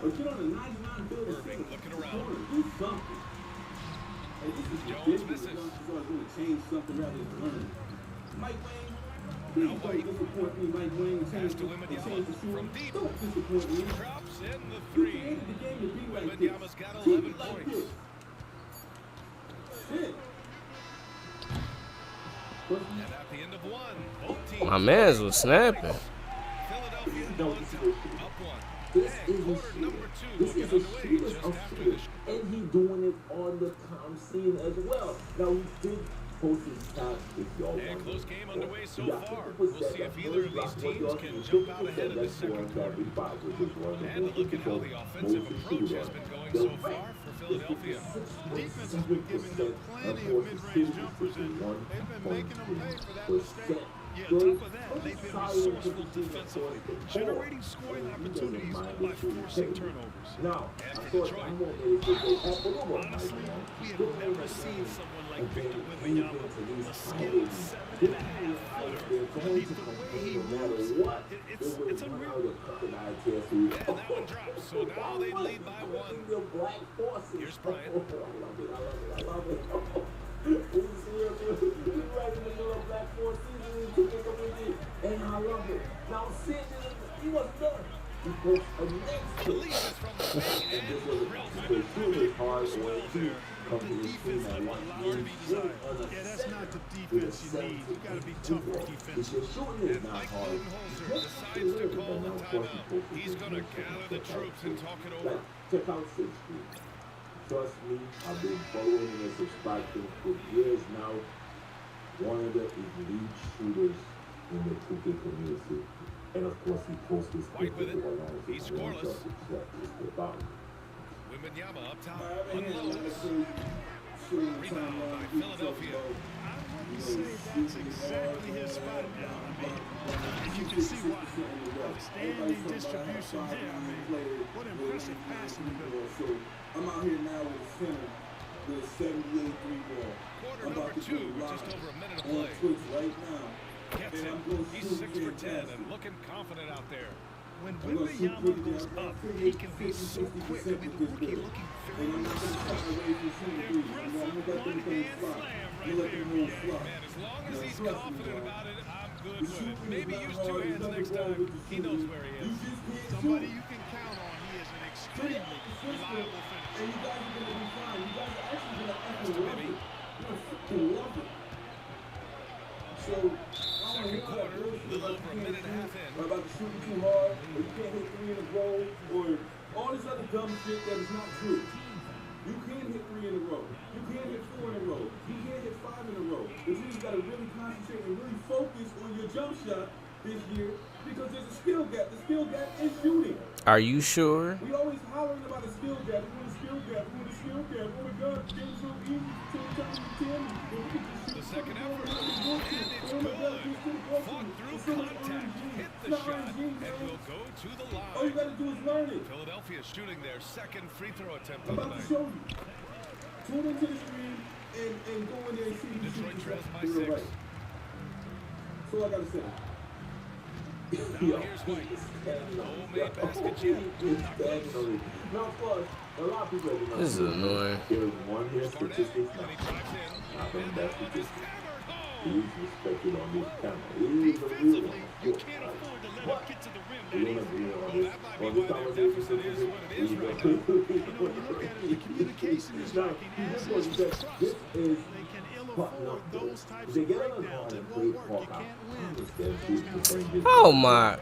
Or get on a 99 build and Irving shoot. looking around. Do something. Hey, this is Jones ridiculous. misses. Youngsters are going to change something rather than learn. Mike Wayne, please Now don't White. disappoint me, Mike Wayne. and Pass change to the- and Wembanyama change the shooting. from deep. Don't disappoint me. Drops in the You 3. created the game to be like this. Wembanyama's got Keep 11 it like points. this. Shit. And at the end of 1, both teams. My mans was snapping. Philadelphia No, on top, up 1. This And is a quarter shooter. number 2 This will is get a underway shooter just of after shooters. this. And he doing it on the calm scene as well. Now he did post his stats if y'all And want. close game underway so He got far. 50%. We'll see if That either of first these block teams was can yours, jump out 50%. ahead in the That's second one quarter. that five, which is one of the And a most look at how the difficult offensive moves to approach shoot has on. been going The so rate far for Philadelphia. Defense has been giving them plenty of mid-range jumpers, and they've been making them pay for that mistake. Yeah, on top of that, they've been resourceful defensively, generating scoring opportunities by forcing turnovers. Now, And I for thought Detroit. I'm gonna be able to get Honestly, we have never seen someone like Victor Wembanyama, a skilled 7.5-footer, underneath the way he moves. It's unreal. And that one drops, so now they lead by 1. Here's Bryant. I love it. Right in the middle of Black Force season, and I love it. Now, Sid, he was done. He goes The lead is from the wing and drills it. hard Well there. The defense left a lot to be desired. Yeah, that's not the defense you need. You got to be tougher defensively. And Mike Budenholzer decides to call the timeout. He's going to gather the troops and talk it over. Check out 6th Street. Trust me, I've been following and subscribing for years now. One of the elite shooters in the 2K community. And of course, he posts his White with it. pictures. He's scoreless. Wembanyama up top, unloads. Rebound by Philadelphia. I wouldn't say that's exactly his spot now. I mean, if you can see why. Outstanding distribution there. I mean, what impressive passing ability. I'm out here now with a center with a 78 3-ball. Quarter number 2 with just over a minute of on play. Twitch right now. Gets And it. I'm gonna He's shoot 6 for 10 fantastic. and looking confident out there. When Wembanyama goes up, he can be so quick. I mean, the rookie looking very impressive one-hand slam right there, BA. Man, as long as he's confident about it, I'm good with it. Maybe use 2 hands next time. He knows where he is. Somebody you can count on. He is an extremely reliable finisher. And you guys are going to be fine. You guys are actually going to Pass to love Bibby. it. You're going to freaking love it. So, Second quarter, a little over a minute and a half in. Or about to shoot too hard, or you can't hit 3 in a row, or all this other dumb shit that is not true. You can hit 3 in a row. You can hit 4 in a row. You can hit 5 in a row. But you just got to really concentrate and really focus on your jump shot this year because there's a skill gap. The skill gap is shooting. Are you sure? We always hollering about a skill gap. We want a skill gap. We want a skill gap. We want a The second effort, and it's good. Fought through contact, hit the shot, and will go to the line. All you gotta do is learn it. Philadelphia shooting their second free throw attempt I'm of the about to night. show you. Tune into the screen and go in there and see these Detroit shooters trails by do it 6. right. That's all I gotta say. Now here's White. Homemade basket jam. Now, of course, a lot of people have been This is annoying. There's one here statistics And he drives in. not from And that that one is statistic. hammered home. He's respected on this camera. He is a real one. You can't afford to let him get to the rim that We're easy. gonna be on Well, this, that might be on why this their conversation. deficit is what it is right now. You look at it, the communication is Now, lacking, this as one is the says, trust. this is They can ill But afford no, those types they of get on the breakdowns. ball It and won't play work. walk You out. can't win Understand those this kind of thing is- Oh my.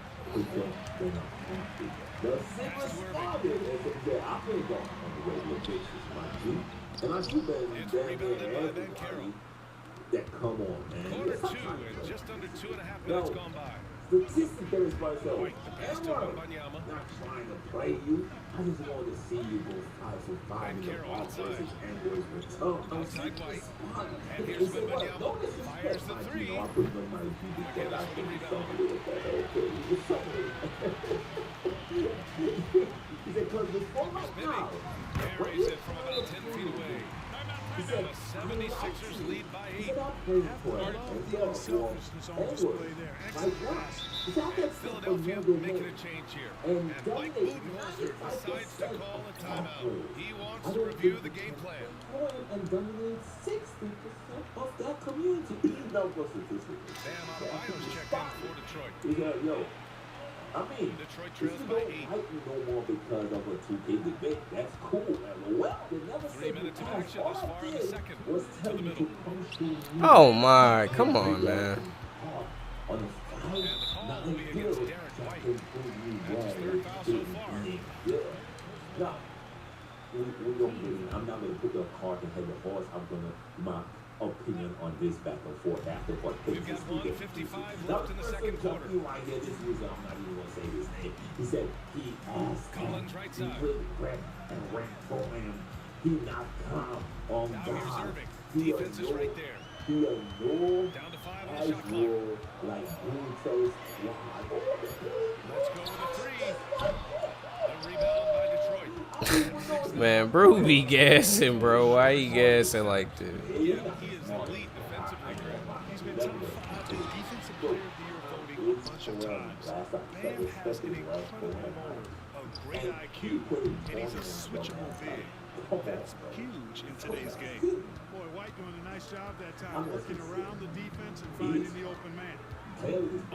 The simplest spot is that I play golf on the regular basis, my G. And I see that It's rebounded by Ben Carroll. that come on, man. Quarter 2 and just under 2.5 minutes No. gone by. Statistic there is by itself. White, the pass to Wembanyama. Not trying to play you. I just want to see you go 5 for 5 in the Carroll ball outside. versus Andrews with Tom. Outside White. And here's Wembanyama. Fires the three. I put no money to do that. I think it's something with that. Okay, it's something. He said, because before my now, Carries it from about 10 feet away. And the 76ers lead by 8. The unselfishness on display there. Excellent pass. Philadelphia making a change here. And Mike Budenholzer decides to call a timeout. He wants to review the game plan. And dominate 60% of that community. That was statistically. Bam Adebayo's checked in for Detroit. Yeah, yo. I mean, Detroit if trails you by don't 8. like me no more because of a 2K debate, that's cool. Well, they never 3 said minutes of you action all thus I far in the did second. was To tell the you middle. to come to me. Oh my. Come on, man. On a And the call will be against Derrick White. That's his third foul so far. Yeah. Now, we don't really, I'm not going to put the cart ahead of the horse. I'm going to, my opinion on this back and forth after what We've got 1:55 left in the second quarter. Right here, this user, I'm not even going to say his name. He said he asked Collins right he side. put Brett and ran for him. He not calm on Now here's God. Irving. He Defense is right there. He ignored Down to 5 on as the shot clock. well, like green face. Let's go with a 3. The rebound by Detroit. Man, bro be gassing, bro. Why he gassing like this? Yeah, he is elite defensively. He's been top 5 to the Defensive Player of the Year voting a bunch of times. Bam has an incredible motor, a great IQ, and he's a switchable big. That's huge in today's game. Boy, White doing a nice job that time, working around the defense and finding the open man.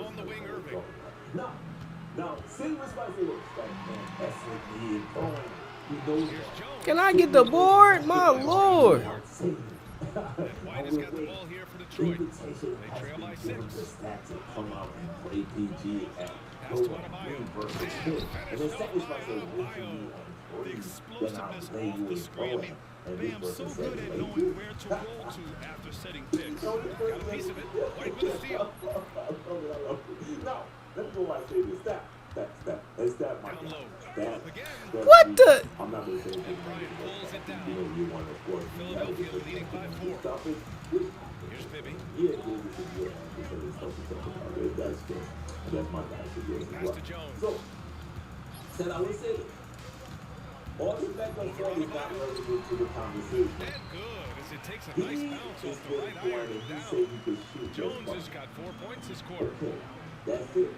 On the wing, Irving. Now, see what's my favorite. That's what he is throwing. He knows Here's Jones. Can I get the board? My lord. And White has got the ball here for Detroit. They trail by 6. Come out and play PG at Pass to Adebayo. versus him. And then second spot says, The explosiveness off the screen. I mean, Bam's so good at knowing where to roll to after setting picks. Got a piece of it. White with a steal. No, let's go like this. Step. It's that, my Down guy. low. Up again. What the? I'm not going to say anything. Bryant pulls it down. You know, you want to score. Philadelphia leading by 4. Stop it. Here's Bibby. Yeah, this is good. Because it's something to talk about it. That's good. That's my guy. So good as Pass well. to Jones. So, said I would say, all this backup stuff is not relevant to the conversation. And good as it takes a He nice is bounce off the very right quiet iron and he down. said he could shoot. Jones just has fine. got 4 points this quarter. Okay, that's it.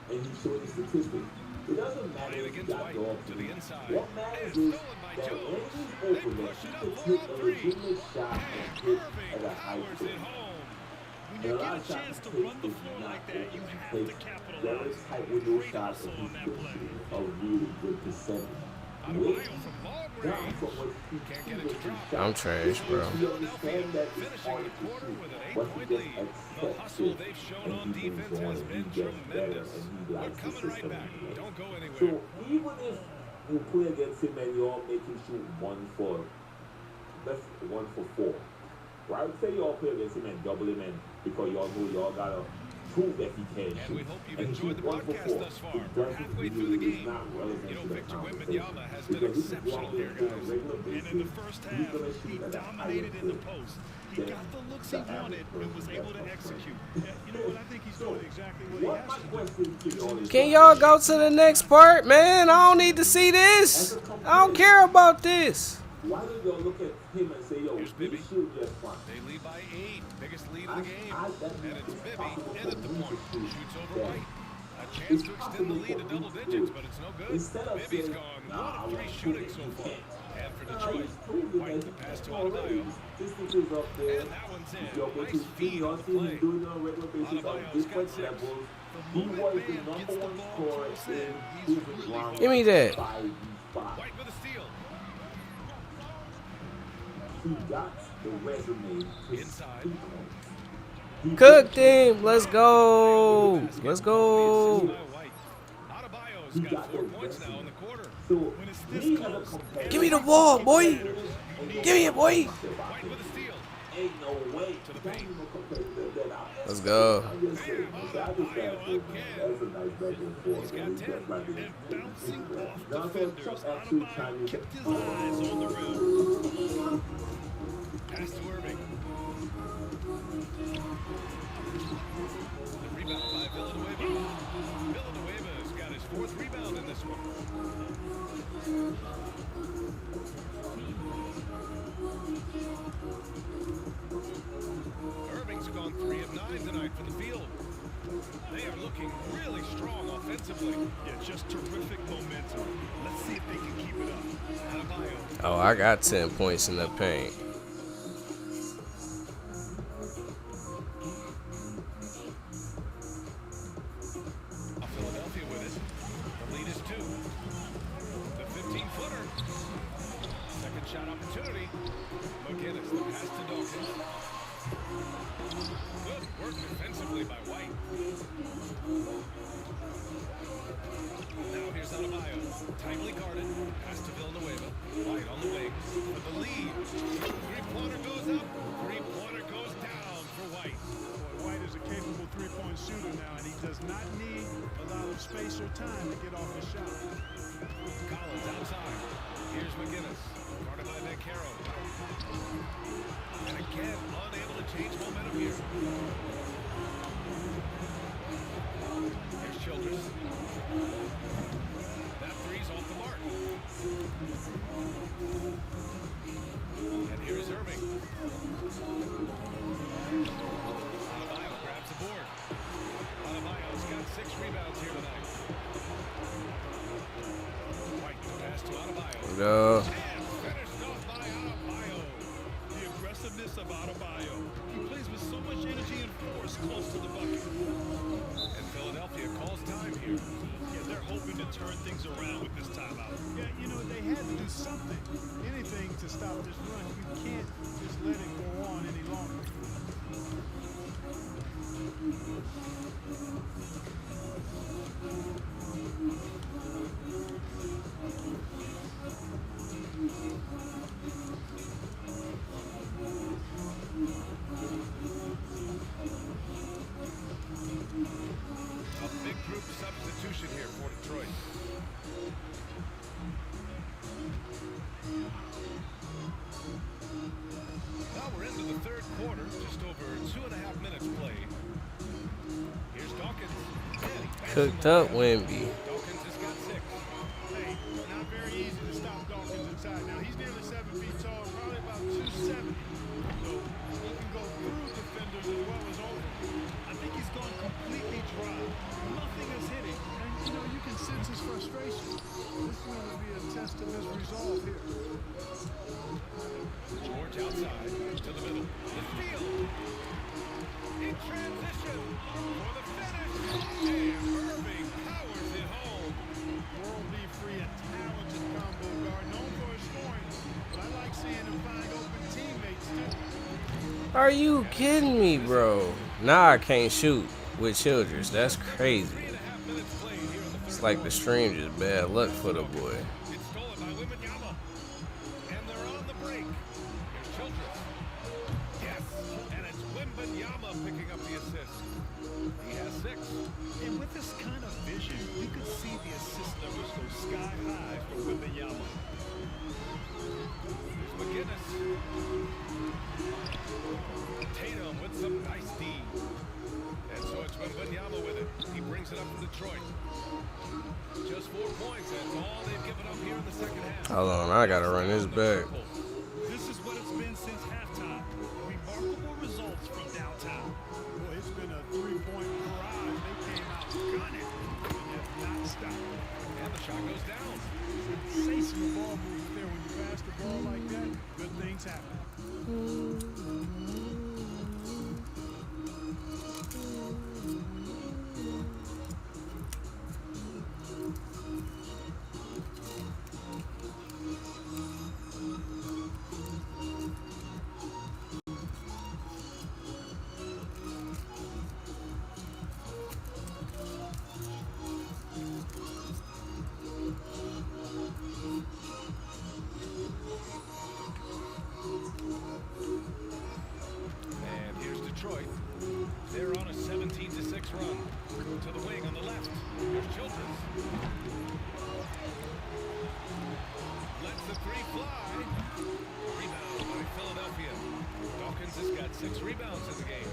And he showed the statistics. It doesn't matter Playing if you against got White dog to the inside. What matters And is stolen by that Jones. when he's They open, push that it he up can 4 take on a 3. legitimate shot and And hit Irving at a high powers clip. it home. When you get a chance to run the floor like that, you have to capitalize. Very tight with those Great shots hustle and on he's that play. shooting a really good percentage. Adebayo from long Down range. from what he Can't get it to drop. I'm trash, bro. You understand that it's Finishing hard the to quarter shoot. with an What 8-point he just lead. The accepts hustle it, they've shown and on he moves defense on has and he been gets better tremendous. and he We're likes the coming right system back. he plays. Don't go So anywhere. even if you play against him and y'all make him shoot 1 for 4, right? Say y'all play against him and double him and because y'all know y'all got a proved that he can And we shoot. hope you've And enjoyed the he won broadcast before. thus far. It We're doesn't halfway through really the is game. not relevant You know, to the Victor conversation. Wembanyama has been Because he can exceptional walk here, into a guys. regular And in basis, the first he's half, gonna he shoot at a higher dominated in the clip post. He than got the looks the he wanted average and was person able to that's execute. playing. You know what? I think he's doing exactly what he What has my to do. question to y'all is, Can y'all go to the next part, man? I don't need to see this. I don't care about this. why do y'all look at him and say, yo, Here's he Bibby. shoot just fine? They lead by 8. Biggest lead of the game. That And means it's it's Bibby possible in for at the me point. to prove Shoots over that White. A chance it's to extend the possible lead to for double me to digits, prove. but it's no good. Instead of Bibby's saying, gone nah, 1 of 3 I shooting so you far. can't. And for Nah, Detroit, he's proving White that the he pass to can already. Adebayo. Distances up there. And that one's in. Yo, but Nice he's feed on the seen play. him doing it on a regular basis on Adebayo's different got 6. levels. The He moment was the man number gets the one ball scorer close in in, his he's really round Give me that. by these spots. White with a steal. He got the resume to Inside. speak on. He Cooked did- him. Let's go. Let's go. Adebayo's He got got 4 the points now resume. in the quarter. So, When it's this me as a close, competitor, Give me the ball, boy. ain't Give me it, boy. White with a steal. Ain't no way. To the That paint. ain't no competitor that I- Let's go. I'm just saying, I just got to, that's a nice back and forth. He's got and 10. just like it. And bouncing off Now, so defenders, Chuck actually Adebayo trying to kept his eyes on the rim. Pass to Irving. The rebound by Villanueva. Villanueva's got his 4th rebound in this one. Irving's gone 3 of 9 tonight from the field. They are looking really strong offensively. Yeah, just terrific momentum. Let's see if they can keep it up. Adebayo. Oh, I got 10 points in the paint. Philadelphia with it. The lead is 2. The 15-footer. Second shot opportunity. McGinnis, the pass to Dawkins. Good work defensively by White. Now here's Adebayo. Tightly guarded. Pass to Villanueva. White on the wings for the lead. 3-pointer goes up. 3-pointer goes down for White. Boy, White is a capable three-point shooter now, and he does not need a lot of space or time to get off the shot. Collins outside. Here's McGinnis. Guarded by Vaquero. And again, unable to change momentum here. Here's Childress. That three's off the mark. And here's Irving. Adebayo grabs the board. Adebayo's got 6 rebounds here tonight. White pass to Adebayo. Go. And finished off by Adebayo. The aggressiveness of Adebayo. He plays with so much energy and force close to the bucket. And Philadelphia calls time here. Yeah, they're hoping to turn things around with this timeout. Yeah, you know, they had to do something, anything to stop this run. You can't just let it go on any longer. A big group substitution here for Detroit. Now we're into the 3rd quarter, just over 2.5 minutes played. Here's Dawkins. Cooked up Wemby. Dawkins has got 6. Hey, not very easy to stop Dawkins inside. Now, he's nearly 7 feet tall, probably about 270. So he can go through defenders as well as over. I think he's gone completely dry. Nothing is hitting. And, you know, you can sense his frustration. This one will be a test of his resolve here. George outside to the middle. The steal. In transition for the finish. And Irving powers it home. World be free, a talented combo guard, known for his scoring. But I like seeing him find open teammates, too. Are you kidding me, bro? Nah, I can't shoot with Childress. That's crazy. 3.5 minutes played here in the 3rd It's like the quarter. stream just bad luck for the boy. It's stolen by Wembanyama. And they're on the break. Here's Childress. Yes, and it's Wembanyama picking up the assist. He has 6. And with this kind of vision, you could see the assist numbers go sky high for Wembanyama. Here's McGinnis. Tatum with some nice D. And so it's Wembanyama with it. He brings it up for Detroit. Just 4 points. That's all they've given up here in the second half. Hold on, I gotta run this back. This is what it's been since halftime. Remarkable results from downtown. Boy, it's been a three-point barrage. They came out gunning and have not stopped. And the shot goes down. Sensational ball moves there. When you pass the ball like that, good things happen. Detroit. They're on a 17-6 run. To the wing on the left. Here's Childress. Lets the 3 fly. Rebound by Philadelphia. Dawkins has got 6 rebounds in the game.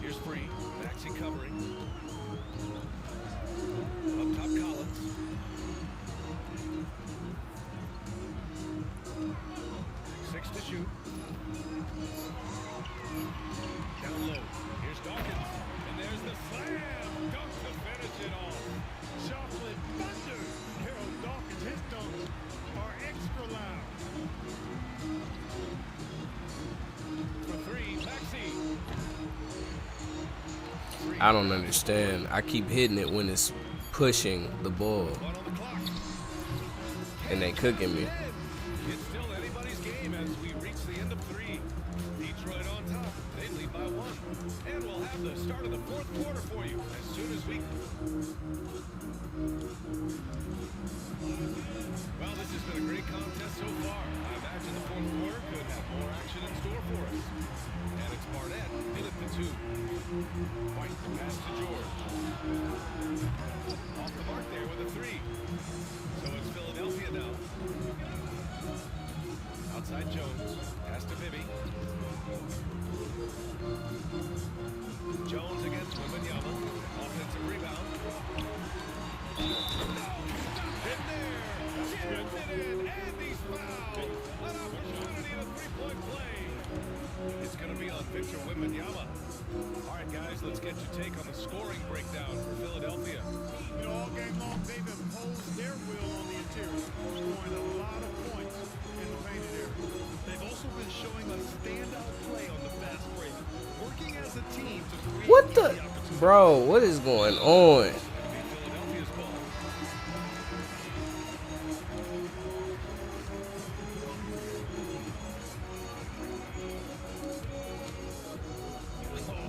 Here's Free. Maxey covering. Up top, Collins. 6 to shoot. Down low. Here's Dawkins. And there's the slam. Dunk to finish it off. Chocolate thunder. Harold Dawkins, his dunks are extra loud. For 3, Maxey. I don't understand. I keep hitting it when it's pushing the ball. 1 on the clock. And they cooking me. It's still anybody's game as we reach the end of 3. Detroit on top. They lead by 1. And we'll have the start of the 4th quarter for you as soon as we... Well, this has been a great contest so far. I imagine the 4th quarter could have more action in store for us. And it's Barnett in at the 2. White pass to George. Off the mark there with a 3. So it's Philadelphia now. Outside Jones. Pass to Bibby. Jones against Wembanyama. Offensive rebound. In there. Chips it in. And he's fouled. An opportunity and a 3-point play. It's going to be on Victor Wembanyama. All right, guys, let's get your take on the scoring breakdown for Philadelphia. You know, all game long, they've imposed their will on the interior, scoring a lot of points in the painted area. They've also been showing a standout play on the fast break, working as a team to create What the? Bro, what is going on? Philadelphia's ball.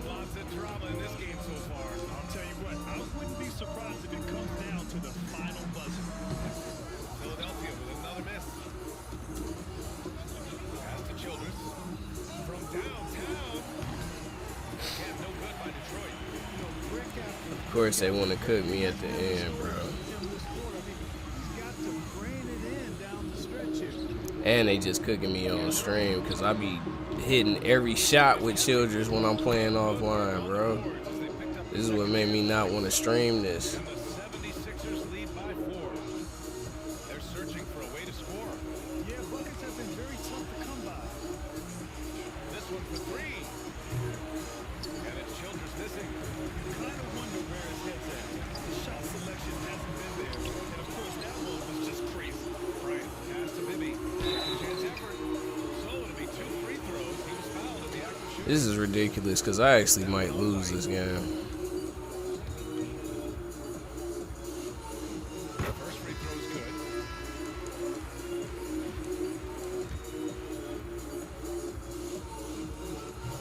Lots of drama in this game so far. I'll tell you what, I wouldn't be surprised if it comes down to the final buzzer. Philadelphia with another miss. Pass to Childress. From downtown. Again, no good by Detroit. Of course, they want to cook me at the end, bro. And they just cooking me on stream because I be hitting every shot with Childress when I'm playing offline, bro. This is what made me not want to stream this. And the 76ers lead by 4. They're searching for a way to score. Yeah, buckets have been very tough to come by. This one for 3. And it's Childress missing. Kind of wonder where his head's at. The shot selection hasn't been there. And of course, that one was just crazy. Right. Pass to Bibby. Chance effort. So it'll be 2 free throws. He was fouled in the act of shooting. This is ridiculous because I actually might lose this game. First free throw is good.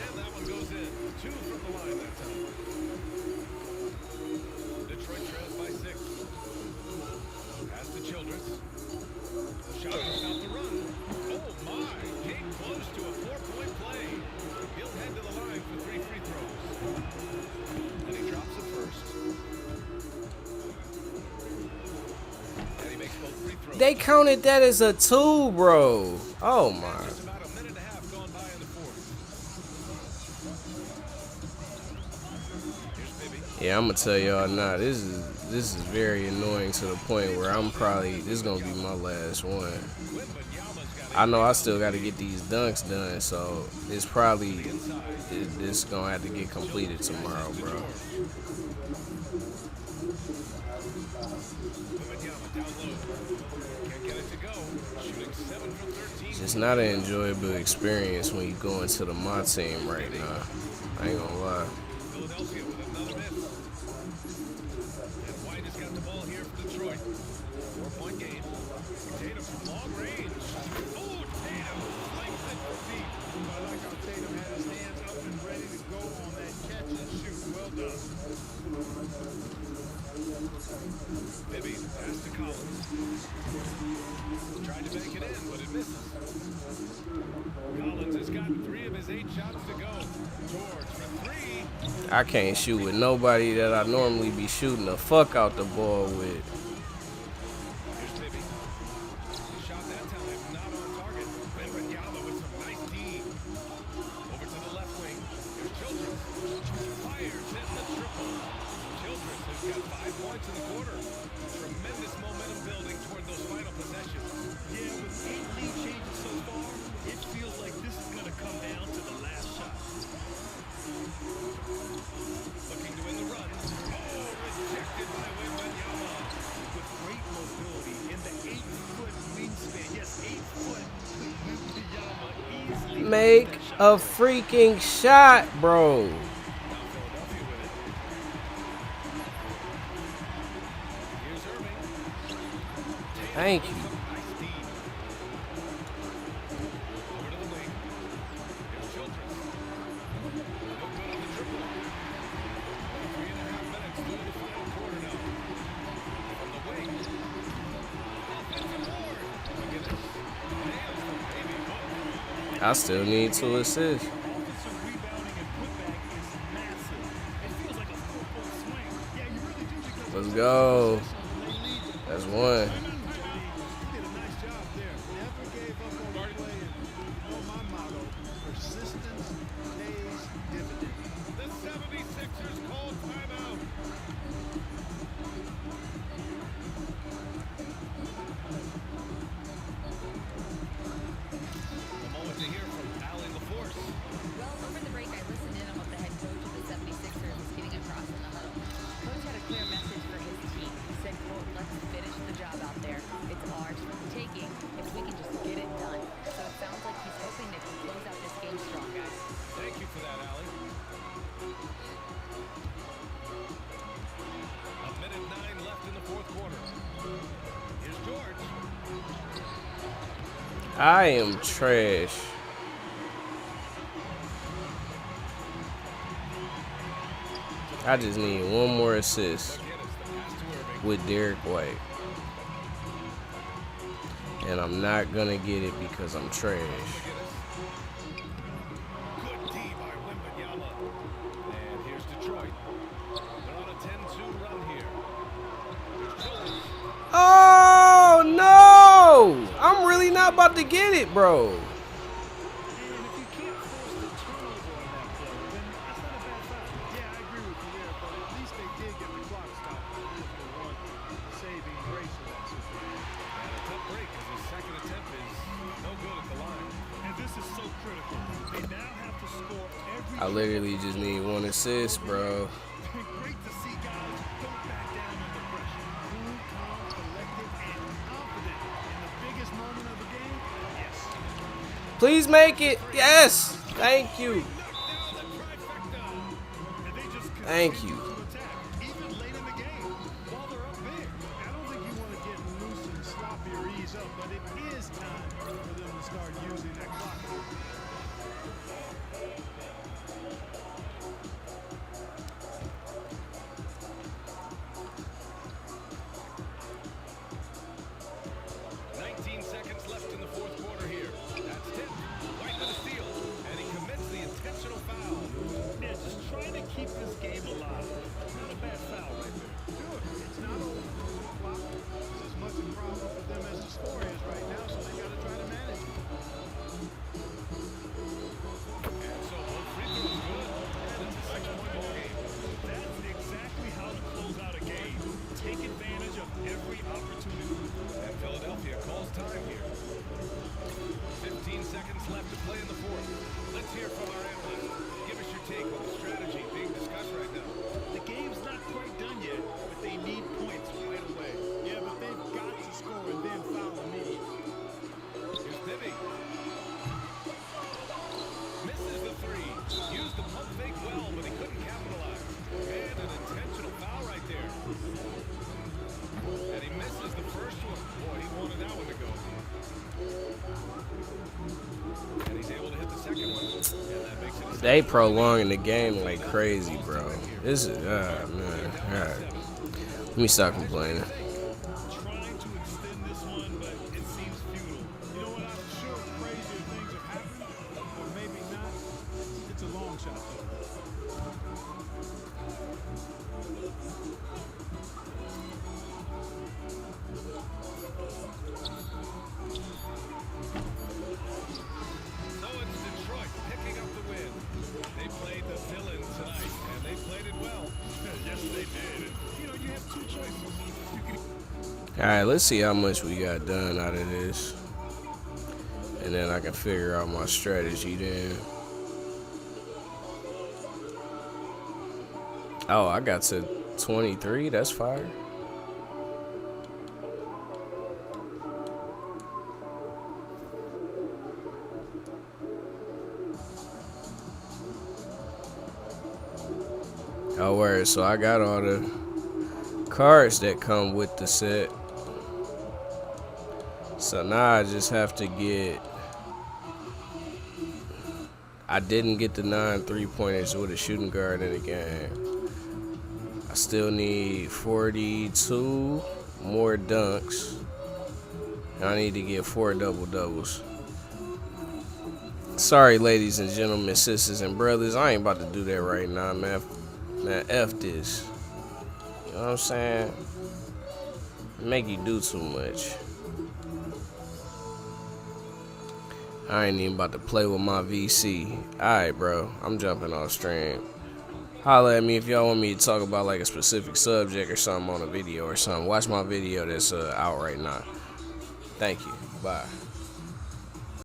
And that one goes in. 2 from the line that time. Detroit trails by 6. Pass to Childress. Shot to stop the run. Oh my! Came close to a 4-point They counted that as a 2, bro. Oh my. Yeah, I'm gonna tell y'all now. This is very annoying to the point where this is gonna be my last one. I know I still got to get these dunks done, so it's probably this gonna have to get completed tomorrow, bro. It's not an enjoyable experience when you go into the MyTeam right now. I ain't gonna lie. Philadelphia with another miss. And White has got the ball here for Detroit. 4-point game. Tatum from long range. Oh, Tatum flings it for deep. I like how Tatum had his hands up and ready to go on that catch and shoot. Well done. Bibby pass to Collins. Tried to make it in, but it misses. Collins has got 3 of his 8 shots to go. George for 3. I can't shoot with nobody that I normally be shooting the fuck out the ball with. Here's Bibby. He shot that time, not on target. Wembanyama with some nice D. Over to the left wing. Here's Childress. Fires in the triple. Childress has got 5 points in the quarter. Tremendous momentum building toward those final possessions. Yeah, with 8 lead changes so far, it feels like this is going to come down to the last shot. Looking to win the run. Oh, rejected by Wembanyama. With great mobility in the 8-foot wingspan. Yes, 8 foot. Wembanyama easily Make a freaking shot, bro. Thank you. I still need 2 assists. Let's go. That's 1. I am trash. I just need 1 more assist with Derrick White. And I'm not gonna get it because I'm trash. Good D by Wembanyama. And here's Detroit. They're on a 10-2 run here. Oh no! I'm really not about to get it, bro. I literally just need 1 assist, bro. Please make it. Yes. Thank you. Thank you. Keep this game alive. They prolonging the game like crazy, bro. This is, man. All right. Let me stop complaining. Trying to extend this one, but it seems futile. You know what? I'm sure crazier things have happened, or maybe not. It's a long shot, though. So it's Detroit picking up the win. They played the villain tonight, and they played it well. Yes, they did. You know, you have two choices. You can Alright, let's see how much we got done out of this. And then I can figure out my strategy then. Oh, I got to 23. That's fire. Oh, word. So I got all the cards that come with the set. So now I just have to get. I didn't get the 9 3-pointers with a shooting guard in the game. I still need 42 more dunks. And I need to get 4 double-doubles. Sorry, ladies and gentlemen, sisters and brothers. I ain't about to do that right now, man. Man, F this. You know what I'm saying? Make you do too much. I ain't even about to play with my VC. Alright, bro. I'm jumping off stream. Holla at me if y'all want me to talk about like a specific subject or something on a video or something. Watch my video that's out right now. Thank you. Bye.